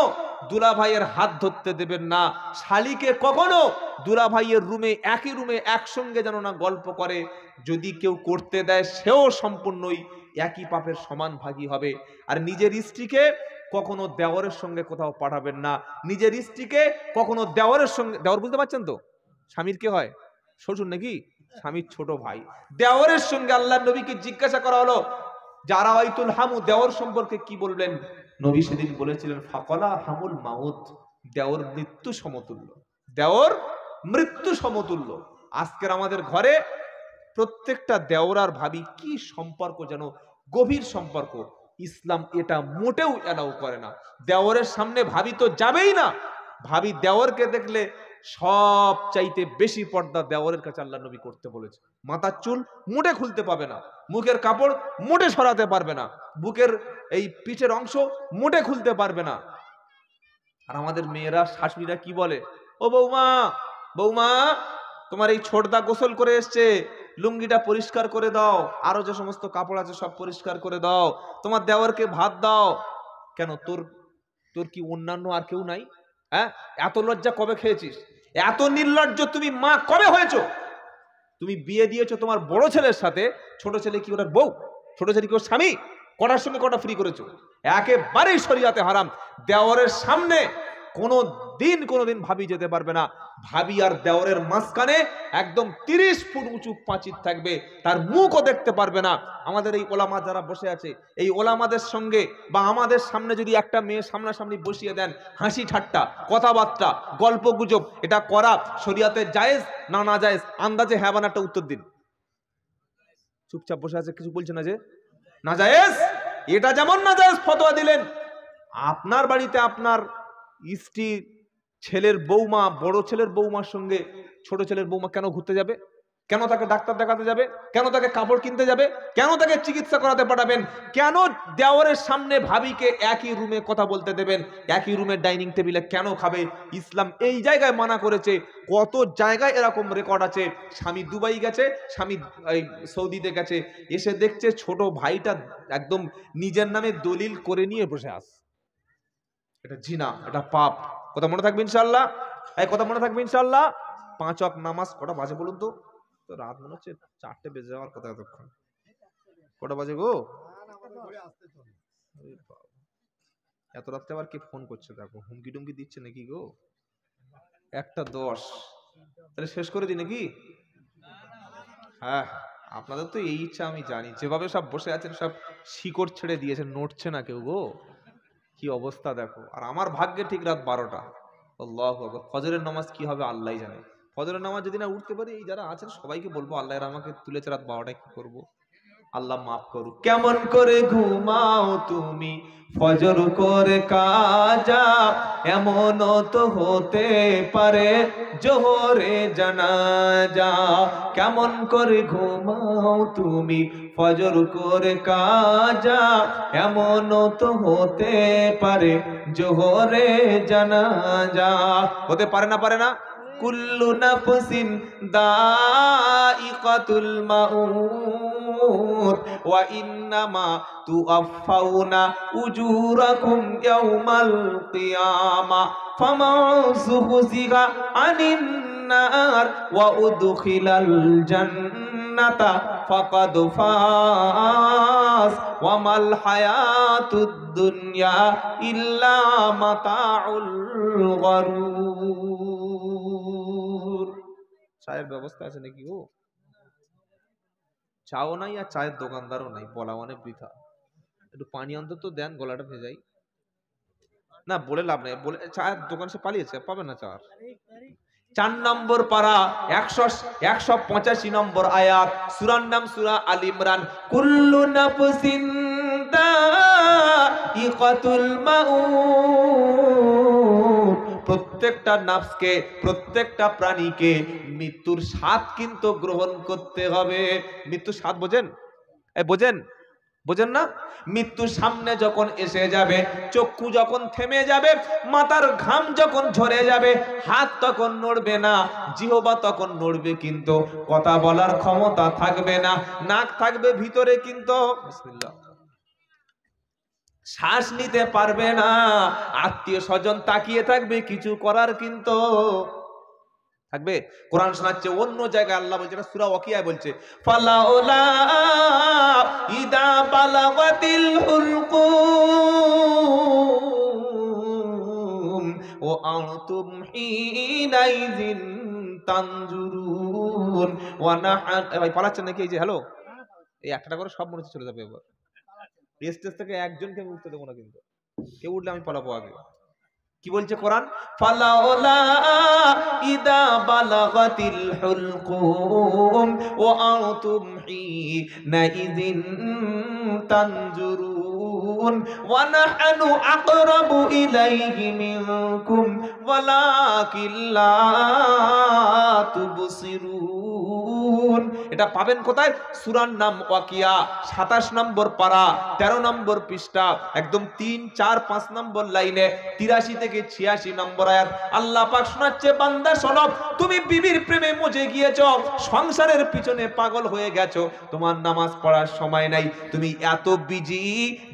দুলাভাইয়ের হাত ধরতে দেবেন না, শালিকে কখনো দুলাভাইয়ের রুমে, একই রুমে একসঙ্গে যেন না গল্প করে। যদি কেউ করতে দেয় সেও সম্পূর্ণই একই পাপের সমান ভাগী হবে। আর নিজের স্ত্রীকে কখনো দেওরের সঙ্গে কোথাও পাঠাবেন না, নিজের স্ত্রীকে কখনো দেওরের সঙ্গে, দেওর বুঝতে পারছেন তো? স্বামীর কে হয়? শ্বশুর নাকি? স্বামীর ছোট ভাই। দেওরের সঙ্গে আল্লাহ নবীকে জিজ্ঞাসা করা হলো যারা আইতুল হামু, দেওর সম্পর্কে কি বলবেন? নবী সেদিন বলেছিলেন ফাকলা হামুল মাউত, দেওর মৃত্যু সমতুল্য, দেওর মৃত্যু সমতুল্য। আজকের আমাদের ঘরে প্রত্যেকটা দেওর আর ভাবি কি সম্পর্ক, যেন গভীর সম্পর্ক। ইসলাম এটা মোটেও এলাও করে না। দেওরের সামনে ভাবি তো যাবেই না। ভাবি দেওরকে দেখলে সব চাইতে বেশি পর্দা দেওরের কাছে আল্লাহ নবী করতে বলেছে। মাথার চুল মোটে খুলতে পাবে না, মুখের কাপড় মোটে সরাতে পারবে না, বুকের এই পিঠের অংশ মোটে খুলতে পারবে না। আর আমাদের মেয়েরা, শাশুড়িরা কি বলে? ও বৌমা, বৌমা তোমার এই ছোটদা গোসল করে এসছে, লুঙ্গিটা পরিষ্কার করে দাও, আরো যে সমস্ত কাপড় আছে সব পরিষ্কার করে দাও, তোমার দেওরকে ভাত দাও। কেন, তোর তোর কি অন্যান্য আর কেউ নাই? হ্যাঁ, এত লজ্জা কবে খেয়েছিস? এত নির্লজ্জ তুমি মা কবে হয়েছো? তুমি বিয়ে দিয়েছো তোমার বড় ছেলের সাথে, ছোট ছেলে কি ওর বউ? ছোট ছেলে কি ওর স্বামী? কটার সঙ্গে কটা ফ্রি করেছো? একেবারেই শরিয়াতে হারাম। দেওরের সামনে কোনোদিন ভাবি যেতে পারবে না। ভাবি আর দেওরের মাঝখানে একদম 30 ফুট উঁচু পাঁচির থাকবে, তার মুখও দেখতে পারবে না। আমাদের এই ওলামা যারা বসে আছে, এই ওলামাদের সঙ্গে বা আমাদের সামনে যদি একটা মেয়ে সামনাসামনি বসিয়ে দেন, হাসি ঠাট্টা, কথাবার্তা, গল্প গুজব, এটা করা শরিয়াতে জায়েজ না না জায়েজ? আন্দাজে হ্যাঁ বানা একটা উত্তর দিন। চুপচাপ বসে আছে, কিছু বলছে না যে না জায়েজ। এটা যেমন না জায়েজ ফতোয়া দিলেন, আপনার বাড়িতে আপনার স্ত্রী, ছেলের বৌমা, বড় ছেলের বৌমার সঙ্গে ছোট ছেলের বৌমা কেন ঘুরতে যাবে? কেন তাকে ডাক্তার দেখাতে যাবে? কেন তাকে কাপড় কিনতে যাবে? কেন তাকে চিকিৎসা করাতে পাঠাবেন? কেন দেওরের সামনে ভাবিকে একই রুমে কথা বলতে দেবেন? একই রুমের ডাইনিং টেবিলে কেন খাবে? ইসলাম এই জায়গায় মানা করেছে। কত জায়গায় এরকম রেকর্ড আছে, স্বামী দুবাই গেছে, স্বামী সৌদিতে গেছে, এসে দেখছে ছোট ভাইটা একদম নিজের নামে দলিল করে নিয়ে বসে আছে। এটা জিনা, এটা পাপ। কথা মনে থাকবে ইনশাআল্লাহ? এই কথা মনে থাকবে ইনশাআল্লাহ? 5 ওয়াক্ত নামাজ কটা বাজে বলুন তো? তো রাত মনে হচ্ছে 4টে বেজে যাওয়ার কথা। এতক্ষণ কটা বাজে গো? এত রাত্রে আবার কে ফোন করছে? দেখো হুমকি টুমকি দিচ্ছে নাকি গো? 1:10, তাহলে শেষ করে দিই নাকি? হ্যাঁ, আপনাদের তো এই ইচ্ছা আমি জানি। যেভাবে সব বসে আছেন সব শিকড় ছেড়ে দিয়েছেন, নড়ছে না কেউ গো। কি অবস্থা দেখো। আর আমার ভাগ্যে ঠিক রাত 12টা। আল্লাহু আকবার। ফজরের নামাজ কি হবে আল্লাহই জানে। ফজরের নামাজ যদি না উঠতে পারি, এই যারা আছেন সবাইকে বলবো আল্লাহ এর আমাকে তুলেছে রাত 12টায়, কি করব। আল্লাহ মাফ করুক। কেমন করে ঘুমাও তুমি ফজর করে কাজা, এমন তো হতে পারে জোহরে জানাজা। কেমন করে ঘুমাও তুমি ফজর করে কাজা, এমন তো হতে পারে জোহরে জানাজা। হতে পারে না, পারে না? কুল্লু নাফসিন দাইকাতুল মাউত ওয়া ইন্নামা তুআফাউনা উজুরাকুম ইয়াউমাল কিয়ামা ফামান যুহজিহা আনিন নার ওয়া উদখিলাল জান্নাতা ফাকাদ ফাস ওয়া মাল হায়াতুদ দুনিয়া ইল্লা মাতাউল গরুর। চায়ের ব্যবস্থা আছে নাকি গো? চাও নাই আর চায়ের দোকানদারও নাই, বলা মানে বৃথা। একটু পানি অন্তত দেন, গলাটা ভেজাই। না বলে লাভ নেই, বলে চায়ের দোকান সে পালিয়েছে, পাবে না চা। 4 নম্বর পারা 185 নম্বর আয়াত, সূরার নাম সূরা আল ইমরান। কুল্লু নাফসিন দাইকাতুল মাউত, প্রত্যেকটা নাফসকে, প্রত্যেকটা প্রাণীকে মৃত্যুর স্বাদ কিন্তু গ্রহণ করতে হবে। মৃত্যুর স্বাদ বোঝেন? বোঝেন? বোঝেন না? মৃত্যু সামনে যখন এসে যাবে, চক্ষু যখন থেমে যাবে, মাথার ঘাম যখন ঝরে যাবে, হাত তখন নড়বে না, জিহ্বা তখন নড়বে কিন্তু কথা বলার ক্ষমতা থাকবে না, নাক থাকবে ভিতরে কিন্তু বিসমিল্লাহ, শ্বাস নিতে পারবে না, আত্মীয় স্বজন তাকিয়ে থাকবে, কিছু করার কিন্তু থাকবে। কোরআন শোনাচ্ছে অন্য জায়গায় আল্লাহ বলছে, সূরা ওয়াকিয়ায় বলছে, ফালাউলা ইদা বালাগাতিল হুলকুম ওয়া আনতুম হিনাইযিন তানজুরুন ওয়া নাহান। ভাই পালাচ্ছেন নাকি? এই যে হ্যালো, এই একটা করে সব মনে চলে যাবে। এবার স্টেজ থেকে একজনকে আমি উঠতে দেবো না, কিন্তু কেউ উঠলে আমি পালাবো আগে। কি বলছে কোরআন? ফালাউলা ইদা বালাগাতিল হুলকুম ওয়া আনতুম হিনাইযিন তানজুরুন ওয়া নাহনু আকরাবু ইলাইহি মিনকুম ওয়ালাকিন লা তুবসিরুন। এটা পাবেন কোথায়? সূরার নাম ওয়াকিয়া, 27 নম্বর পারা, 13 নম্বর পৃষ্ঠা, একদম 3, 4, 5 নম্বর লাইনে, 83 থেকে 86 নম্বর আয়াত। আল্লাহ পাক শোনাচ্ছে, বান্দা শোনো, তুমি বিবির প্রেমে মজে গিয়েছো, সংসারের পিছনে পাগল হয়ে গেছো, তোমার নামাজ পড়ার সময় নাই, তুমি এত বিজি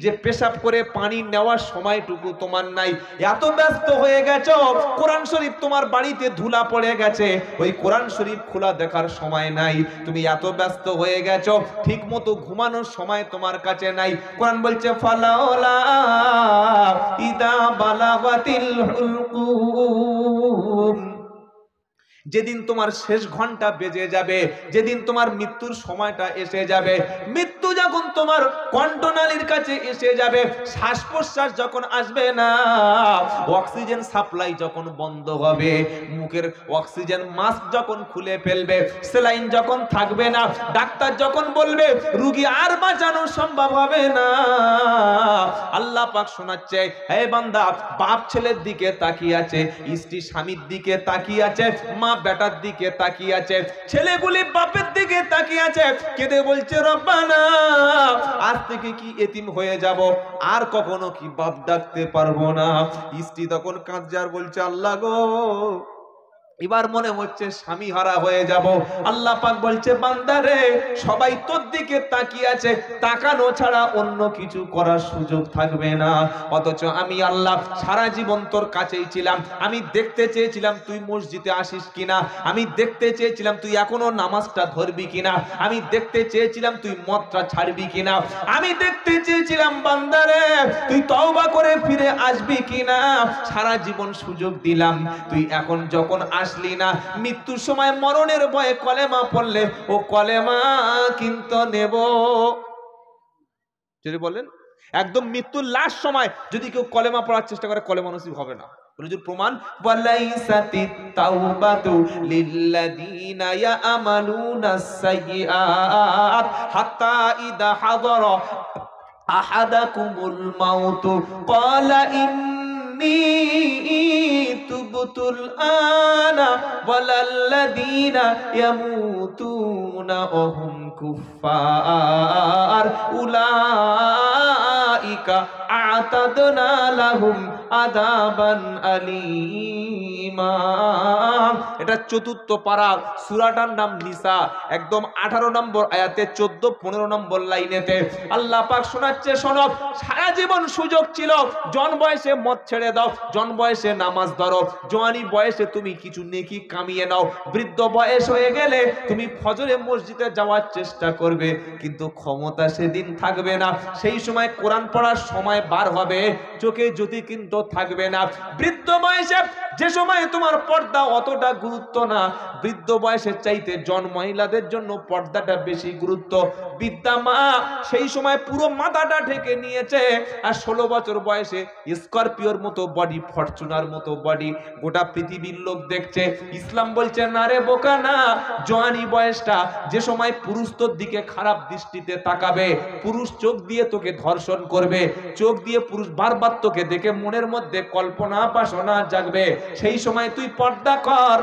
যে পেশাব করে পানি নেওয়ার সময়টুকু তোমার নাই, এত ব্যস্ত হয়ে গেছো, কোরআন শরীফ তোমার বাড়িতে ধুলা পড়ে গেছে, ওই কোরআন শরীফ খোলা দেখার সময় নাই, তুমি এত ব্যস্ত হয়ে গেছো, ঠিক মতো ঘুমানোর সময় তোমার কাছে নাই। কোরআন বলছে, ফালাউলা ইদা বালাগাতিল হুলকুম, যেদিন তোমার শেষ ঘন্টা বেজে যাবে, যেদিন তোমার মৃত্যুর সময়টা এসে যাবে, মৃত্যু যখন তোমার কণ্ঠনালীর কাছে এসে যাবে, শ্বাস প্রশ্বাস যখন আসবে না, অক্সিজেন সাপ্লাই যখন বন্ধ হবে, মুখের অক্সিজেন মাস্ক যখন খুলে ফেলবে, স্যালাইন যখন থাকবে না, ডাক্তার যখন বলবে রোগী আর বাঁচানো সম্ভব হবে না, আল্লাহ পাক শোনাচ্ছে, হে বান্দা, বাপ ছেলের দিকে তাকিয়ে আছে, স্ত্রী স্বামীর দিকে তাকিয়ে আছে, মা বেটার দিকে তাকিয়ে আছে, ছেলেগুলি বাপের দিকে তাকিয়ে আছে, কেঁদে বলছে, রব্বানা, আজ থেকে কি এতিম হয়ে যাব, আর কখনো কি বাপ ডাকতে পারবো না। স্ত্রী তখন কাঁদছে আর বলছে, আল্লাহ গো, এবার মনে হচ্ছে স্বামী হারা হয়ে যাব। আল্লাহ পাক বলছে, বান্দারে, সবাই তোর দিকে তাকিয়ে আছে, তাকানো ছাড়া অন্য কিছু করার সুযোগ থাকবে না, অথচ আমি আল্লাহ সারা জীবন তোর কাছেই ছিলাম, আমি দেখতে চেয়েছিলাম তুই মসজিদে আসিস কিনা, আমি দেখতে চেয়েছিলাম তুই এখনো নামাজটা ধরবি কিনা, আমি দেখতে চেয়েছিলাম তুই মদটা ছাড়বি কিনা, আমি দেখতে চেয়েছিলাম বান্দারে তুই তওবা করে ফিরে আসবি কিনা, সারা জীবন সুযোগ দিলাম, তুই এখন যখন আসলি না, মৃত্যুর সময় মরণের ভয়ে কলেমা পড়লে, ও কলেমা কিন্তু নেব। যদি বলেন একদম মৃত্যুর লাস্ট সময় যদি কেউ কলেমা পড়ার চেষ্টা করে কলেমা নসিব হবে না। প্রমাণ ওয়ালাইসাতিত তাওবাতু লিল্লাযিনা ইয়ামালুনাস সাইয়্যাত হাত্তা ইযা হাদারা আহাদাকুমুল মাউতু ক্বালা ইন্নী তুবতুল আনা ওয়ালাল্লাযিনা ইয়ামুতুনা ওয়া হুম কুফফার উলাইকা আ'তাদনা লাহুম আযাবান আলীমা। এটা চতুর্থ পারা, সূরাটার নাম নিসা, একদম 18 নম্বর আয়াতে 14-15 নম্বর লাইনেতে আল্লাহ পাক শোনাচ্ছে, শোনো, সারা জীবন সুযোগ ছিল, জন বয়সে মদ ছেড়ে দাও, জন বয়সে নামাজ ধরো, জওয়ানি বয়সে তুমি কিছু নেকি কামিয়ে নাও, বৃদ্ধ বয়স হয়ে গেলে তুমি ফজরে মসজিদে যাওয়ার চেষ্টা করবে, কিন্তু ক্ষমতা সেদিন থাকবে না। সেই সময় কোরআন পড়ার সময় বার হবে, চোখে জ্যোতি কিন্তু থাকবে না। বৃদ্ধ বয়সে যে সময় তোমার পর্দা অতটা গুরুত্ব না, বৃদ্ধ বয়সের চাইতে জন মহিলাদের জন্য পর্দাটা বেশি গুরুত্ব। বিদ্যা মা সেই সময় পুরো মাথাটা ঢেকে নিয়েছে, আর 16 বছর বয়সে স্করপিওর মতো বডি, ফরচুনার মতো বডি, গোটা পৃথিবীর লোক দেখছে। ইসলাম বলছে না রে বোকা, না, জওয়ানি বয়সটা যে সময় পুরুষ তোর দিকে খারাপ দৃষ্টিতে তাকাবে, পুরুষ চোখ দিয়ে তোকে ধর্ষণ করবে, চোখ দিয়ে পুরুষ বারবার তোকে দেখে মনের মধ্যে কল্পনা বাসনা জাগবে, সেই সময় তুই পর্দা কর,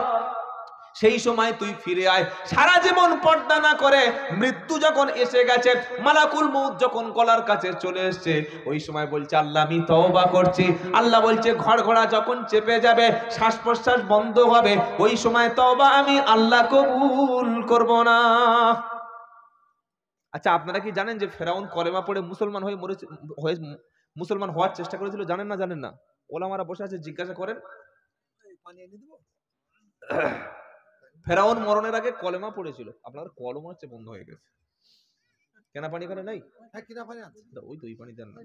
সেই সময় তুই ফিরে আয়। সারা জীবন পর্দা না করে মৃত্যু যখন এসে গেছে, মালাকুল মউত যখন গলার কাছে চলে এসেছে, ওই সময় বলছে আল্লাহ আমি তওবা করছি। আল্লাহ বলছে ঘড়ঘড়া যখন চেপে যাবে, শ্বাস প্রশ্বাস বন্ধ হবে, ওই সময় তওবা আমি আল্লাহ কবুল করব না। আচ্ছা, আপনারা কি জানেন যে ফেরাউন কলেমা পড়ে মুসলমান হয়ে মুসলমান হওয়ার চেষ্টা করেছিল? জানেন না? জানেন না? ওলামারা বসে আছে, জিজ্ঞাসা করেন। ফেরাউন মরণের আগে কলেমা পড়েছিল। আপনার কলম হচ্ছে বন্ধ হয়ে গেছে। কেনা পানি এখানে নাই? ওই তো ওই পানি দেন না।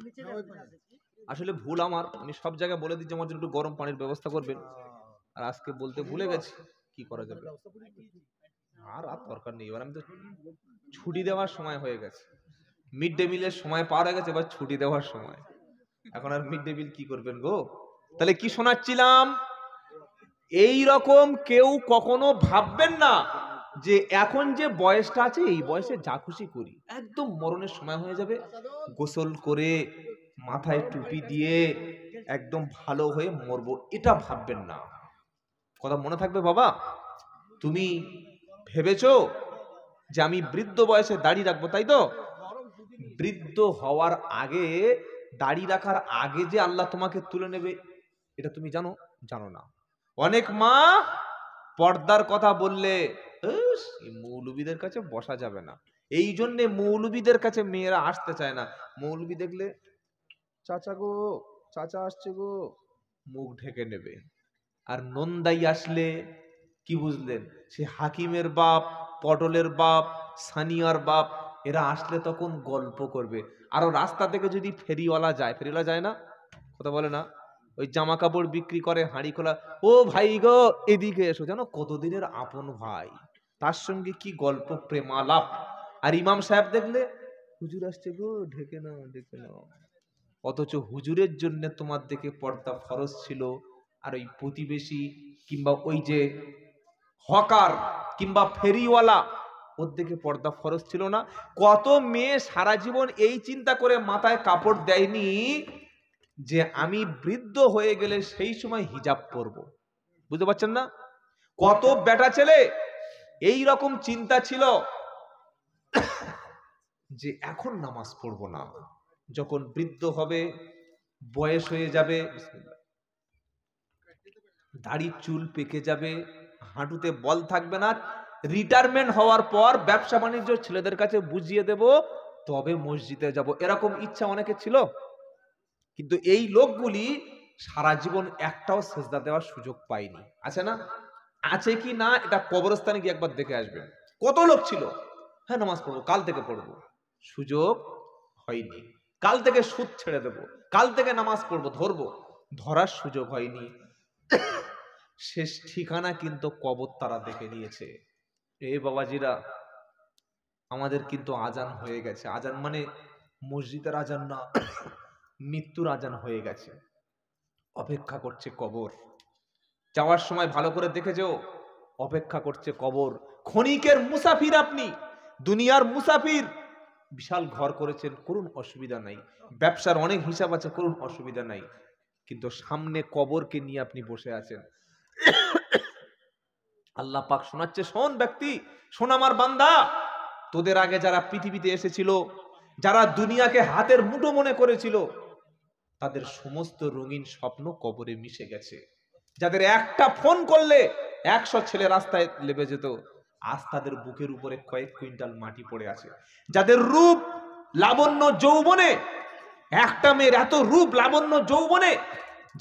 আসলে ভুল আমার, আমি সব জায়গায় বলে দিচ্ছি আমার জন্য একটু গরম পানির ব্যবস্থা করবেন, আর আজকে বলতে ভুলে গেছি। কি করা যাবে? আর দরকার নেই, এবার আমি তো ছুটি দেওয়ার সময় হয়ে গেছে, মিড ডে মিলের সময় পার হয়ে গেছে, এবার ছুটি দেওয়ার সময়, এখন আর মিড ডে মিল কি করবেন গো? তাহলে কি শোনাচ্ছিলাম? এই রকম কেউ কখনো ভাববেন না যে এখন যে বয়সটা আছে এই বয়সে যা খুশি করি, একদম মরণের সময় হয়ে যাবে, গোসল করে মাথায় টুপি দিয়ে একদম ভালো হয়ে মরবো, এটা ভাববেন না। কথা মনে থাকবে বাবা। তুমি ভেবেছো যে আমি বৃদ্ধ বয়সে দাড়ি রাখবো, তাই তো? বৃদ্ধ হওয়ার আগে, দাড়ি রাখার আগে যে আল্লাহ তোমাকে তুলে নেবে, এটা তুমি জানো? জানো না। অনেক মা পর্দার কথা বললে মৌলবীদের কাছে বসা যাবে না, এই জন্যে মৌলবীদের কাছে মেয়েরা আসতে চায় না। মৌলবী দেখলে চাচা গো, চাচা আসছে গো, মুখ ঢেকে নেবে। আর নন্দাই আসলে কি বুঝলেন, সে হাকিমের বাপ, পটলের বাপ, সানিয়ার বাপ, এরা আসলে তখন গল্প করবে। আরো রাস্তা থেকে যদি ফেরিওয়ালা যায়, ফেরিওয়ালা যায় না, কথা বলে না, ওই জামা কাপড় বিক্রি করে হাঁড়ি খোলা, ও ভাই গো এদিকে এসো, জানো কতদিনের আপন ভাই, তার সঙ্গে কি গল্প প্রেমালাপ। আর ইমাম সাহেব দেখলে হুজুর আসছে গো, ঢেকে নাও ঢেকে নাও। অথচ হুজুরের জন্য তোমার দিকে পর্দা ফরজ ছিল, আর ওই প্রতিবেশী কিংবা ওই যে হকার কিংবা ফেরিওয়ালা, ওর দিকে পর্দা ফরজ ছিল না। কত মেয়ে সারা জীবন এই চিন্তা করে মাথায় কাপড় দেয়নি যে আমি বৃদ্ধ হয়ে গেলে সেই সময় হিজাব পরব। বুঝতে পারছেন না? কত বেটা ছেলে এই রকম চিন্তা ছিল যে এখন নামাজ পড়বো না, যখন বৃদ্ধ হবে, বয়স হয়ে যাবে, দাড়ি চুল পেকে যাবে, হাঁটুতে বল থাকবে না, রিটায়ারমেন্ট হওয়ার পর ব্যবসা বাণিজ্য ছেলেদের কাছে বুঝিয়ে দেব, তবে মসজিদে যাব, এরকম ইচ্ছা অনেকে ছিল। কিন্তু এই লোকগুলি সারা জীবন একটাও সেজদা দেওয়ার সুযোগ পায়নি। আছে না? আছে কি না এটা কবরস্থানে গিয়ে একবার দেখে আসবেন। কত লোক ছিল, হ্যাঁ নামাজ পড়বো, কাল থেকে পড়বো, সুযোগ হয়নি। কাল থেকে সুদ ছেড়ে দেব, কাল থেকে নামাজ পড়বো, ধরবো, ধরার সুযোগ হয়নি। শেষ ঠিকানা কিন্তু কবর তারা দেখে নিয়েছে। এ বাবাজিরা, আমাদের কিন্তু আজান হয়ে গেছে। আজান মানে মসজিদের আজান না, মৃত্যুর আজান হয়ে গেছে, অপেক্ষা করছে কবর। যাওয়ার সময় ভালো করে দেখে যেও, অপেক্ষা করছে কবর। ক্ষণিকের মুসাফির আপনি, দুনিয়ার মুসাফির। বিশাল ঘর করেছেন, করুন, অসুবিধা নাই। ব্যবসার অনেক হিসাব আছে, করুন, অসুবিধা নাই। কিন্তু সামনে কবরকে নিয়ে আপনি বসে আছেন। আল্লাহ পাক শোনাচ্ছে, শোন ব্যক্তি, শোন আমার বান্দা, তোদের আগে যারা পৃথিবীতে এসেছিল, যারা দুনিয়াকে হাতের মুঠো মনে করেছিল, তাদের সমস্ত রঙিন স্বপ্ন কবরে মিশে গেছে। যাদের একটা ফোন করলে 100 ছেলে রাস্তায় লেবে যেত, আজ তাদের বুকের উপরে কয়েক কুইন্টাল মাটি পড়ে আছে। যাদের রূপ লাবণ্য যৌবনে, একটা মেয়ের এত রূপ লাবণ্য যৌবনে,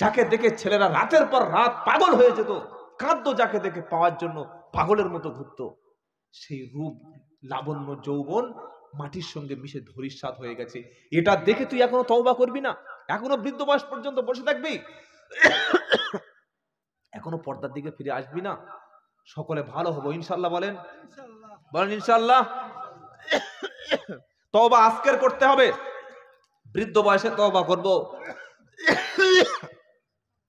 যাকে দেখে ছেলেরা রাতের পর রাত পাগল হয়ে যেত, কাঁদতো যাকে দেখে পাওয়ার জন্য, পাগলের মতো ঘুরতো, সেই রূপ লাবণ্য যৌবন মাটির সঙ্গে মিশে ধূলিসাৎ হয়ে গেছে। এটা দেখে তুই এখনো তওবা করবি না? এখনো বৃদ্ধ বয়স পর্যন্ত বসে থাকবি? এখনো পর্দার দিকে ফিরে আসবি না? সকলে ভালো হবো ইনশাল্লাহ, বলেন, বলেন ইনশাল্লাহ। তওবা আজকের করতে হবে, বৃদ্ধ বয়সে তওবা করব,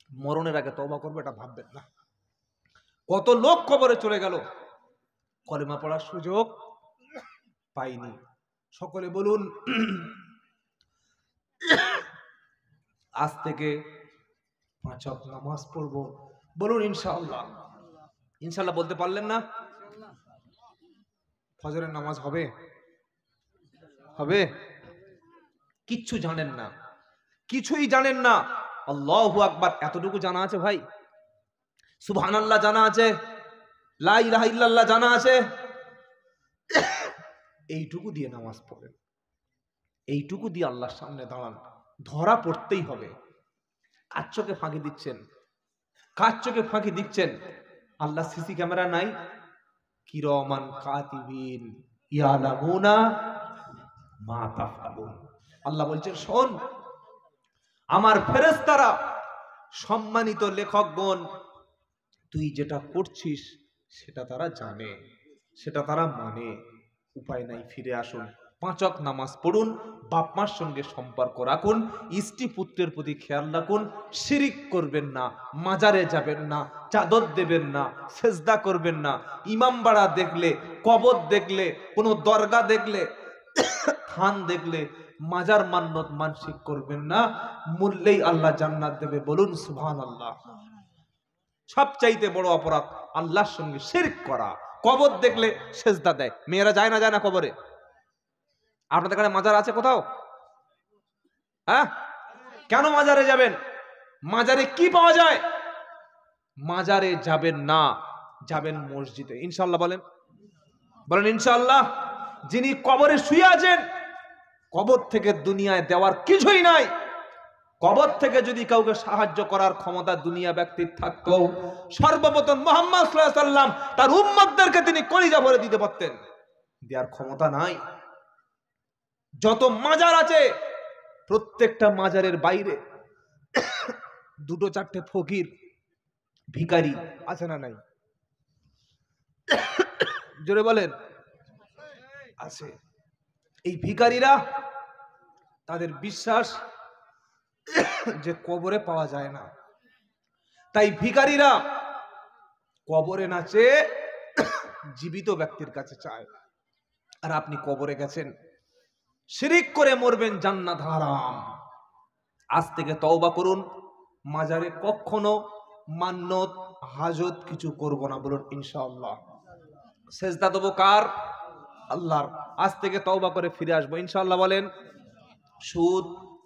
মরণের আগে তওবা করবো, এটা ভাববেন না। কত লোক কবরে চলে গেল, কলেমা পড়ার সুযোগ পাইনি। সকলে বলুন, আজ থেকে 5 ওয়াক্ত নামাজ পড়বো, বলুন ইনশাআল্লাহ। ইনশাআল্লাহ বলতে পারলেন না? ফজরের নামাজ হবে? হবে? কিচ্ছু জানেন না, কিছুই জানেন না। আল্লাহু আকবার এতটুকু জানা আছে ভাই, সুবহানাল্লাহ জানা আছে, লা ইলাহা ইল্লাল্লাহ জানা আছে, এইটুকু দিয়ে নামাজ পড়েন, এইটুকু দিয়ে আল্লাহর সামনে দাঁড়ান। ধরা পড়তেই হবে। কার চোখে ফাঁকি দিচ্ছেন? কার চোখে ফাঁকি দিচ্ছেন? আল্লাহ সিসি ক্যামেরা নাই? কিরামান কাতিবিন ইয়ালামুনা মা তাফআলুন। আল্লাহ বলছেন, শোন, আমার ফেরেশতারা, সম্মানিত লেখকগণ, তুই যেটা করছিস সেটা তারা জানে, সেটা তারা মানে। উপায় নাই, ফিরে আসুন, 5 ওয়াক্ত নামাজ পড়ুন, বাপ মার সঙ্গে সম্পর্ক রাখুন, স্ত্রী পুত্রের প্রতি খেয়াল রাখুন, শিরিক করবেন না, মাজারে যাবেন না, চাদর দেবেন না, সেজদা করবেন না, ইমাম বাড়া দেখলে, কবর দেখলে, কোনো দরগা দেখলে, থান দেখলে মাজার মান্নত মানসিক করবেন না, মূল্যেই আল্লাহ জান্নাত দেবে, বলুন সুবহানাল্লাহ। সবচাইতে বড় অপরাধ আল্লাহর সঙ্গে শিরক করা। কবর দেখলে সেজদা দেয়, মেয়েরা যায় না, যায় না কবরে? আপনাদের কাছে মাজার আছে কোথাও? হ্যাঁ, কেন মাজারে যাবেন? মাজারে কি পাওয়া যায়? মাজারে যাবেন না, যাবেন মসজিদে। ইনশাআল্লাহ বলেন, বলেন ইনশাআল্লাহ। যিনি কবরে শুয়ে আছেন, কবর থেকে দুনিয়ায় দেওয়ার কিছুই নাই। কবর থেকে যদি কাউকে সাহায্য করার ক্ষমতা দুনিয়া ব্যক্তির থাকতো, সর্বপ্রথম মুহাম্মদ সাল্লাল্লাহু আলাইহি ওয়াসাল্লাম তার উম্মতদেরকে তিনি কলিজা ভরে দিতে পারতেন, দেওয়ার ক্ষমতা নাই। যত মাজার আছে, প্রত্যেকটা মাজারের বাইরে 2-4টে ফকির ভিখারি আছে না নাই? জোরে বলেন, আছে। এই ভিখারিরা, তাদের বিশ্বাস যে কবরে পাওয়া যায় না, তাই ভিখারিরা কবরে না চেয়ে জীবিত ব্যক্তির কাছে চায়। আর আপনি কবরে গেছেন, শিরিক করে মরবেন, জান্নাত হারাম। আজ থেকে তওবা করুন, মাজারে কখনো মান্নত হাজত কিছু করব না, বলুন ইনশাআল্লাহ। সেজদা দেব কার? আল্লাহর। আজ থেকে তওবা করে ফিরে আসবো ইনশাআল্লাহ, বলেন। সুদ,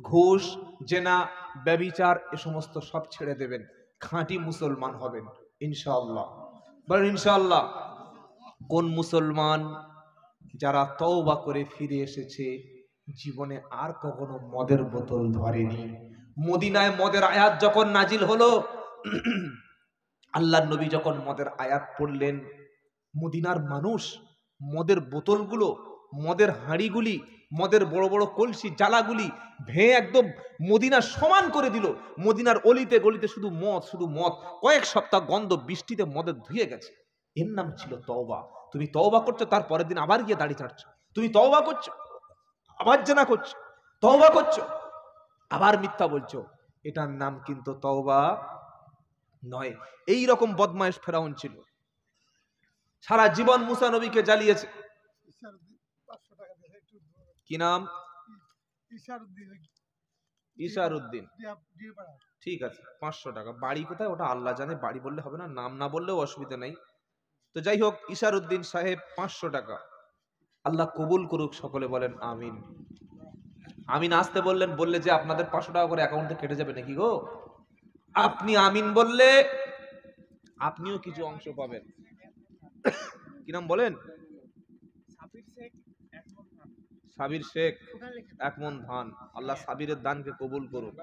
ঘুষ, জেনা, ব্যভিচার, এ সমস্ত সব ছেড়ে দেবেন, খাঁটি মুসলমান হবেন ইনশাআল্লাহ, বলেন ইনশাআল্লাহ। কোন মুসলমান? যারা তওবা করে ফিরে এসেছে, জীবনে আর কখনো মদের বোতল ধরেনি। মদিনায় মদের আয়াত যখন নাজিল হলো, আল্লাহর নবী যখন মদের আয়াত পড়লেন, মদিনার মানুষ মদের বোতলগুলো, মদের হাঁড়িগুলি, মদের বড় বড় কলসি জালাগুলি ভেঙে একদম মদিনা সমান করে দিল। মদিনার অলিতে গলিতে শুধু মদ, শুধু মদ। কয়েক সপ্তাহ গন্ধ বৃষ্টিতে মদের ধুয়ে গেছে। এর নাম ছিল তওবা। তুমি তওবা করছো, তার পরের দিন আবার গিয়ে দাড়ি ছাড়ছো। তুমি তওবা করছো, আবার জেনা করছো, তওবা করছো আবার মিথ্যা বলছো, এটার নাম কিন্তু তওবা নয়। এই রকম বদমাইশ ফেরাউন ছিল, সারা জীবন মুসা নবীকে জ্বালিয়েছে। কি নাম? ইশারউদ্দিন। ঠিক আছে, 500 টাকা। বাড়ি কোথায় ওটা আল্লাহ জানে, বাড়ি বললে হবে না, নাম না বললেও অসুবিধা নেই। তো যাই হোক, ইশারউদ্দিন সাহেব 500 টাকা, আল্লাহ কবুল করুক, সকলে বলেন আমিন। আমিন আসতে বললেন, বললে যে আপনাদের 500 টাকা করে অ্যাকাউন্টে কেটে যাবে নাকি গো? আপনি আমিন বললে আপনিও কিছু অংশ পাবেন। কি নাম বলেন? সাবির শেখ, 1 মন ধান। আল্লাহ সাবিরের দানকে কবুল করুন।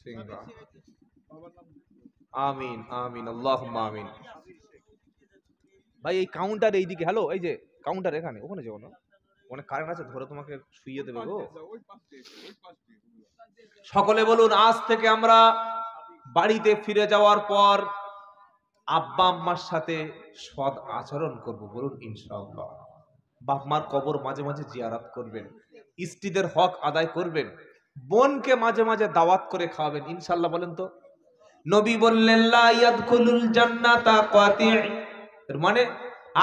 সিংহা। আমিন আমিন, আল্লাহুম্মা আমিন। ভাই এই কাউন্টার এইদিকে, হ্যালো, এই যে কাউন্টার এখানে, ওখানে যাও না, অনেক কারেন্ট আছে, ধরে তোমাকে শুইয়ে দেবে গো। সকলে বলুন, আজ থেকে আমরা বাড়িতে ফিরে যাওয়ার পর আব্বা আম্মার সাথে সৎ আচরণ করব, বলুন ইনশাআল্লাহ। বাপ মার কবর মাঝে মাঝে জিয়ারত করবেন, স্ত্রীদের হক আদায় করবেন, বোনকে মাঝে মাঝে দাওয়াত করে খাওয়াবেন, ইনশাআল্লাহ বলেন তো। নবী বললেন লা ইয়াদখুলুল জান্নাতা কাতি', এর মানে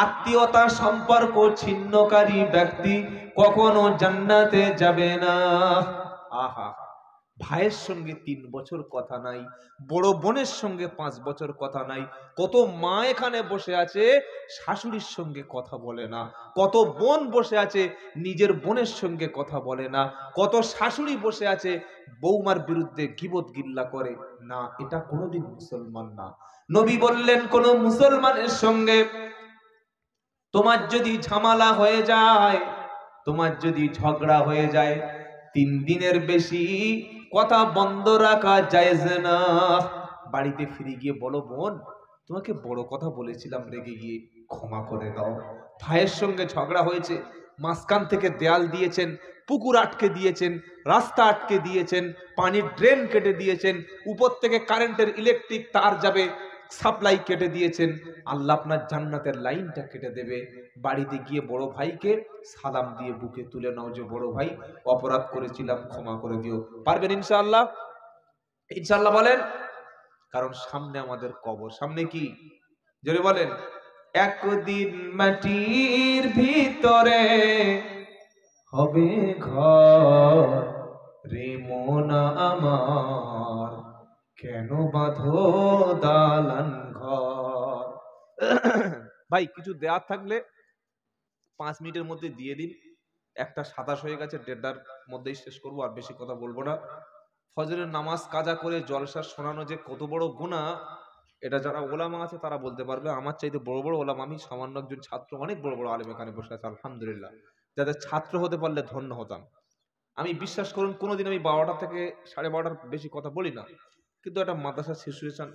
আত্মীয়তা সম্পর্ক ছিন্নকারী ব্যক্তি কখনো জান্নাতে যাবে না। আহা, ভাইয়ের সঙ্গে 3 বছর কথা নাই, বড় বোনের সঙ্গে 5 বছর কথা নাই, কত মা এখানে বসে আছে শাশুড়ির সঙ্গে কথা বলে না, কত বোন বসে আছে নিজের বোনের সঙ্গে কথা বলে না, কত শাশুড়ি বসে আছে বৌমার বিরুদ্ধে গীবত গিল্লা করে না, এটা কোনোদিন মুসলমান না। নবী বললেন, কোন মুসলমানের সঙ্গে তোমার যদি ঝামেলা হয়ে যায়, তোমার যদি ঝগড়া হয়ে যায়, 3 দিনের বেশি কথা বন্ধ রাখা জায়েজ না। বাড়িতে ফিরে গিয়ে বলো, বোন তোমাকে বড় কথা বলেছিলাম, রেগে গিয়ে ক্ষমা করে দাও। ভাইয়ের সঙ্গে ঝগড়া হয়েছে, মাঝখান থেকে দেয়াল দিয়েছেন, পুকুর আটকে দিয়েছেন, রাস্তা আটকে দিয়েছেন, পানির ড্রেন কেটে দিয়েছেন, উপর থেকে কারেন্টের ইলেকট্রিক তার যাবে, সাপ্লাই কেটে দিয়েছেন, আল্লাহ আপনার জান্নাতের লাইনটা কেটে দেবে। বাড়িতে গিয়ে বড় ভাইকে সালাম দিয়ে বুকে তুলে নাও যে বড় ভাই অপরাধ করেছিলাম, ক্ষমা করে দিও। পারবেন ইনশাআল্লাহ? ইনশাআল্লাহ বলেন। কারণ সামনে আমাদের কবর, সামনে কি জোরে বলেন, একদিন মাটির ভিতরে হবে ঘর, রে মন আমার কেন বাঁধো দালান ঘর। ভাই কিছু দেওয়ার থাকলে 5 মিনিটের মধ্যে দিয়ে দিন। 1:27 হয়ে গেছে, 1:30টার মধ্যেই শেষ করবো, আর বেশি কথা বলবো না। ফজরের নামাজ কাজা করে জলসা শোনানো যে কত বড় গুনাহ, এটা যারা ওলামা আছে তারা বলতে পারবে। আমার চাইতে বড় বড় ওলামা, আমি সামান্য একজন ছাত্র, অনেক বড় বড় আলেম এখানে বসে আছে আলহামদুলিল্লাহ, যাদের ছাত্র হতে পারলে ধন্য হতাম। আমি বিশ্বাস করুন কোনোদিন আমি 12টা থেকে 12:30টার বেশি কথা বলি না, কিন্তু একটা মাদ্রাসার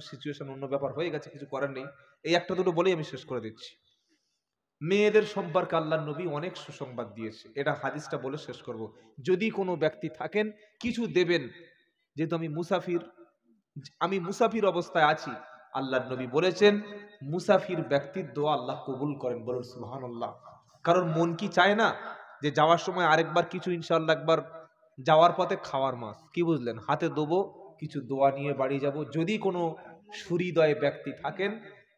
সিচুয়েশন অন্য ব্যাপার হয়ে গেছে, কিছু করার নেই। এই একটা দুটো বলেই আমি শেষ করে দিচ্ছি। মেয়েদের সম্পর্কে আল্লাহর নবী অনেক সুসংবাদ দিয়েছে, এটা হাদিসটা বলে শেষ করব। যদি কোনো ব্যক্তি থাকেন কিছু দেবেন, যেহেতু আমি মুসাফির অবস্থায় আছি, আল্লাহর নবী বলেছেন মুসাফির ব্যক্তির দোয়া আল্লাহ কবুল করেন, বলুন সুবহানাল্লাহ। কারণ মন কি চায় না যে যাওয়ার সময় আরেকবার কিছু, ইনশাআল্লাহ একবার যাওয়ার পথে খাওয়ার মাছ, কি বুঝলেন, হাতে দেবো, কিছু দোয়া নিয়ে বাড়ি যাব। যদি কোনো সুহৃদয় ব্যক্তি থাকেন,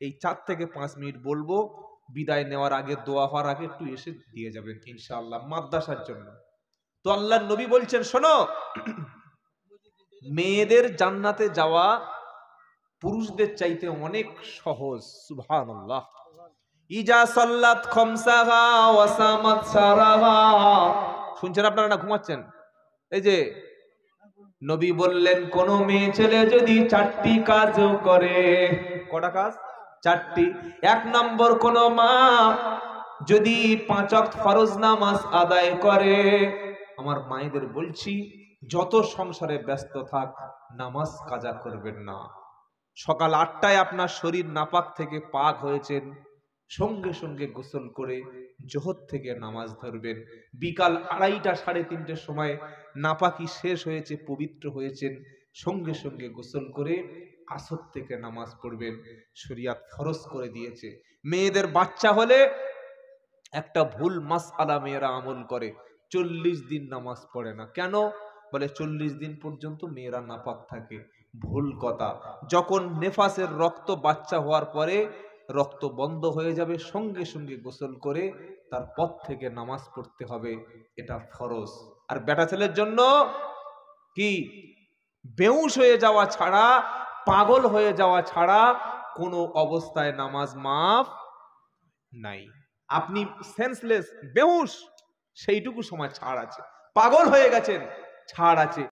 এই 4 থেকে 5 মিনিট বলবো, বিদায় নেওয়ার আগে, দোয়া হওয়ার আগে একটু এসে দিয়ে যাবেন ইনশাআল্লাহ, মাদ্রাসার জন্য। তো আল্লাহর নবী বলছেন, শোনো, মেয়েদের জান্নাতে যাওয়া পুরুষদের চাইতে অনেক সহজ। সুবহানাল্লাহ। ইজা সাল্লাত খামসাহা ওয়া সামাত সারাহা। শুনছেন আপনারা না ঘুমাচ্ছেন? এই যে নবী বললেন, কোন মেয়ে ছেলে যদি 4টি কাজ করে, কটা কাজ? 4টি। 1 নম্বর, কোন মা যদি 5 ওয়াক্ত ফরজ নামাজ আদায় করে, আমার মায়েদের বলছি, যত সংসারে ব্যস্ত থাক, নামাজ কাজা করবেন না। সকাল 8টায় আপনার শরীর নাপাক থেকে পাক হয়েছেন, সঙ্গে সঙ্গে গোসল করে জোহর থেকে নামাজ ধরবেন। বিকাল 2:30 3:30 সময় নাপাকি শেষ হয়েছে, পবিত্র হয়েছেন, সঙ্গে সঙ্গে গোসল করে আসর থেকে নামাজ পড়বেন। শরিয়াত ফরজ করে দিয়েছে। মেয়েদের বাচ্চা হলে একটা ভুল মাসআলা মেয়েরা আমল করে, 40 দিন নামাজ পড়ে না। কেন? বলে 40 দিন পর্যন্ত মেয়েরা নাপাক থাকে। ভুল কথা। যখন নেফাসের রক্ত বাচ্চা হওয়ার পরে রক্ত বন্ধ হয়ে যাবে, সঙ্গে সঙ্গে গোসল করে তারপর থেকে নামাজ পড়তে হবে, এটা ফরজ। আর বেটা ছেলের জন্য কি? বেহুশ হয়ে যাওয়া ছাড়া, পাগল হয়ে যাওয়া ছাড়া কোনো অবস্থায় নামাজ মাফ নাই। আপনি সেন্সলেস, বেহুশ, সেইটুকু সময় ছাড় আছে। পাগল হয়ে গেছেন, ছাড় আছে।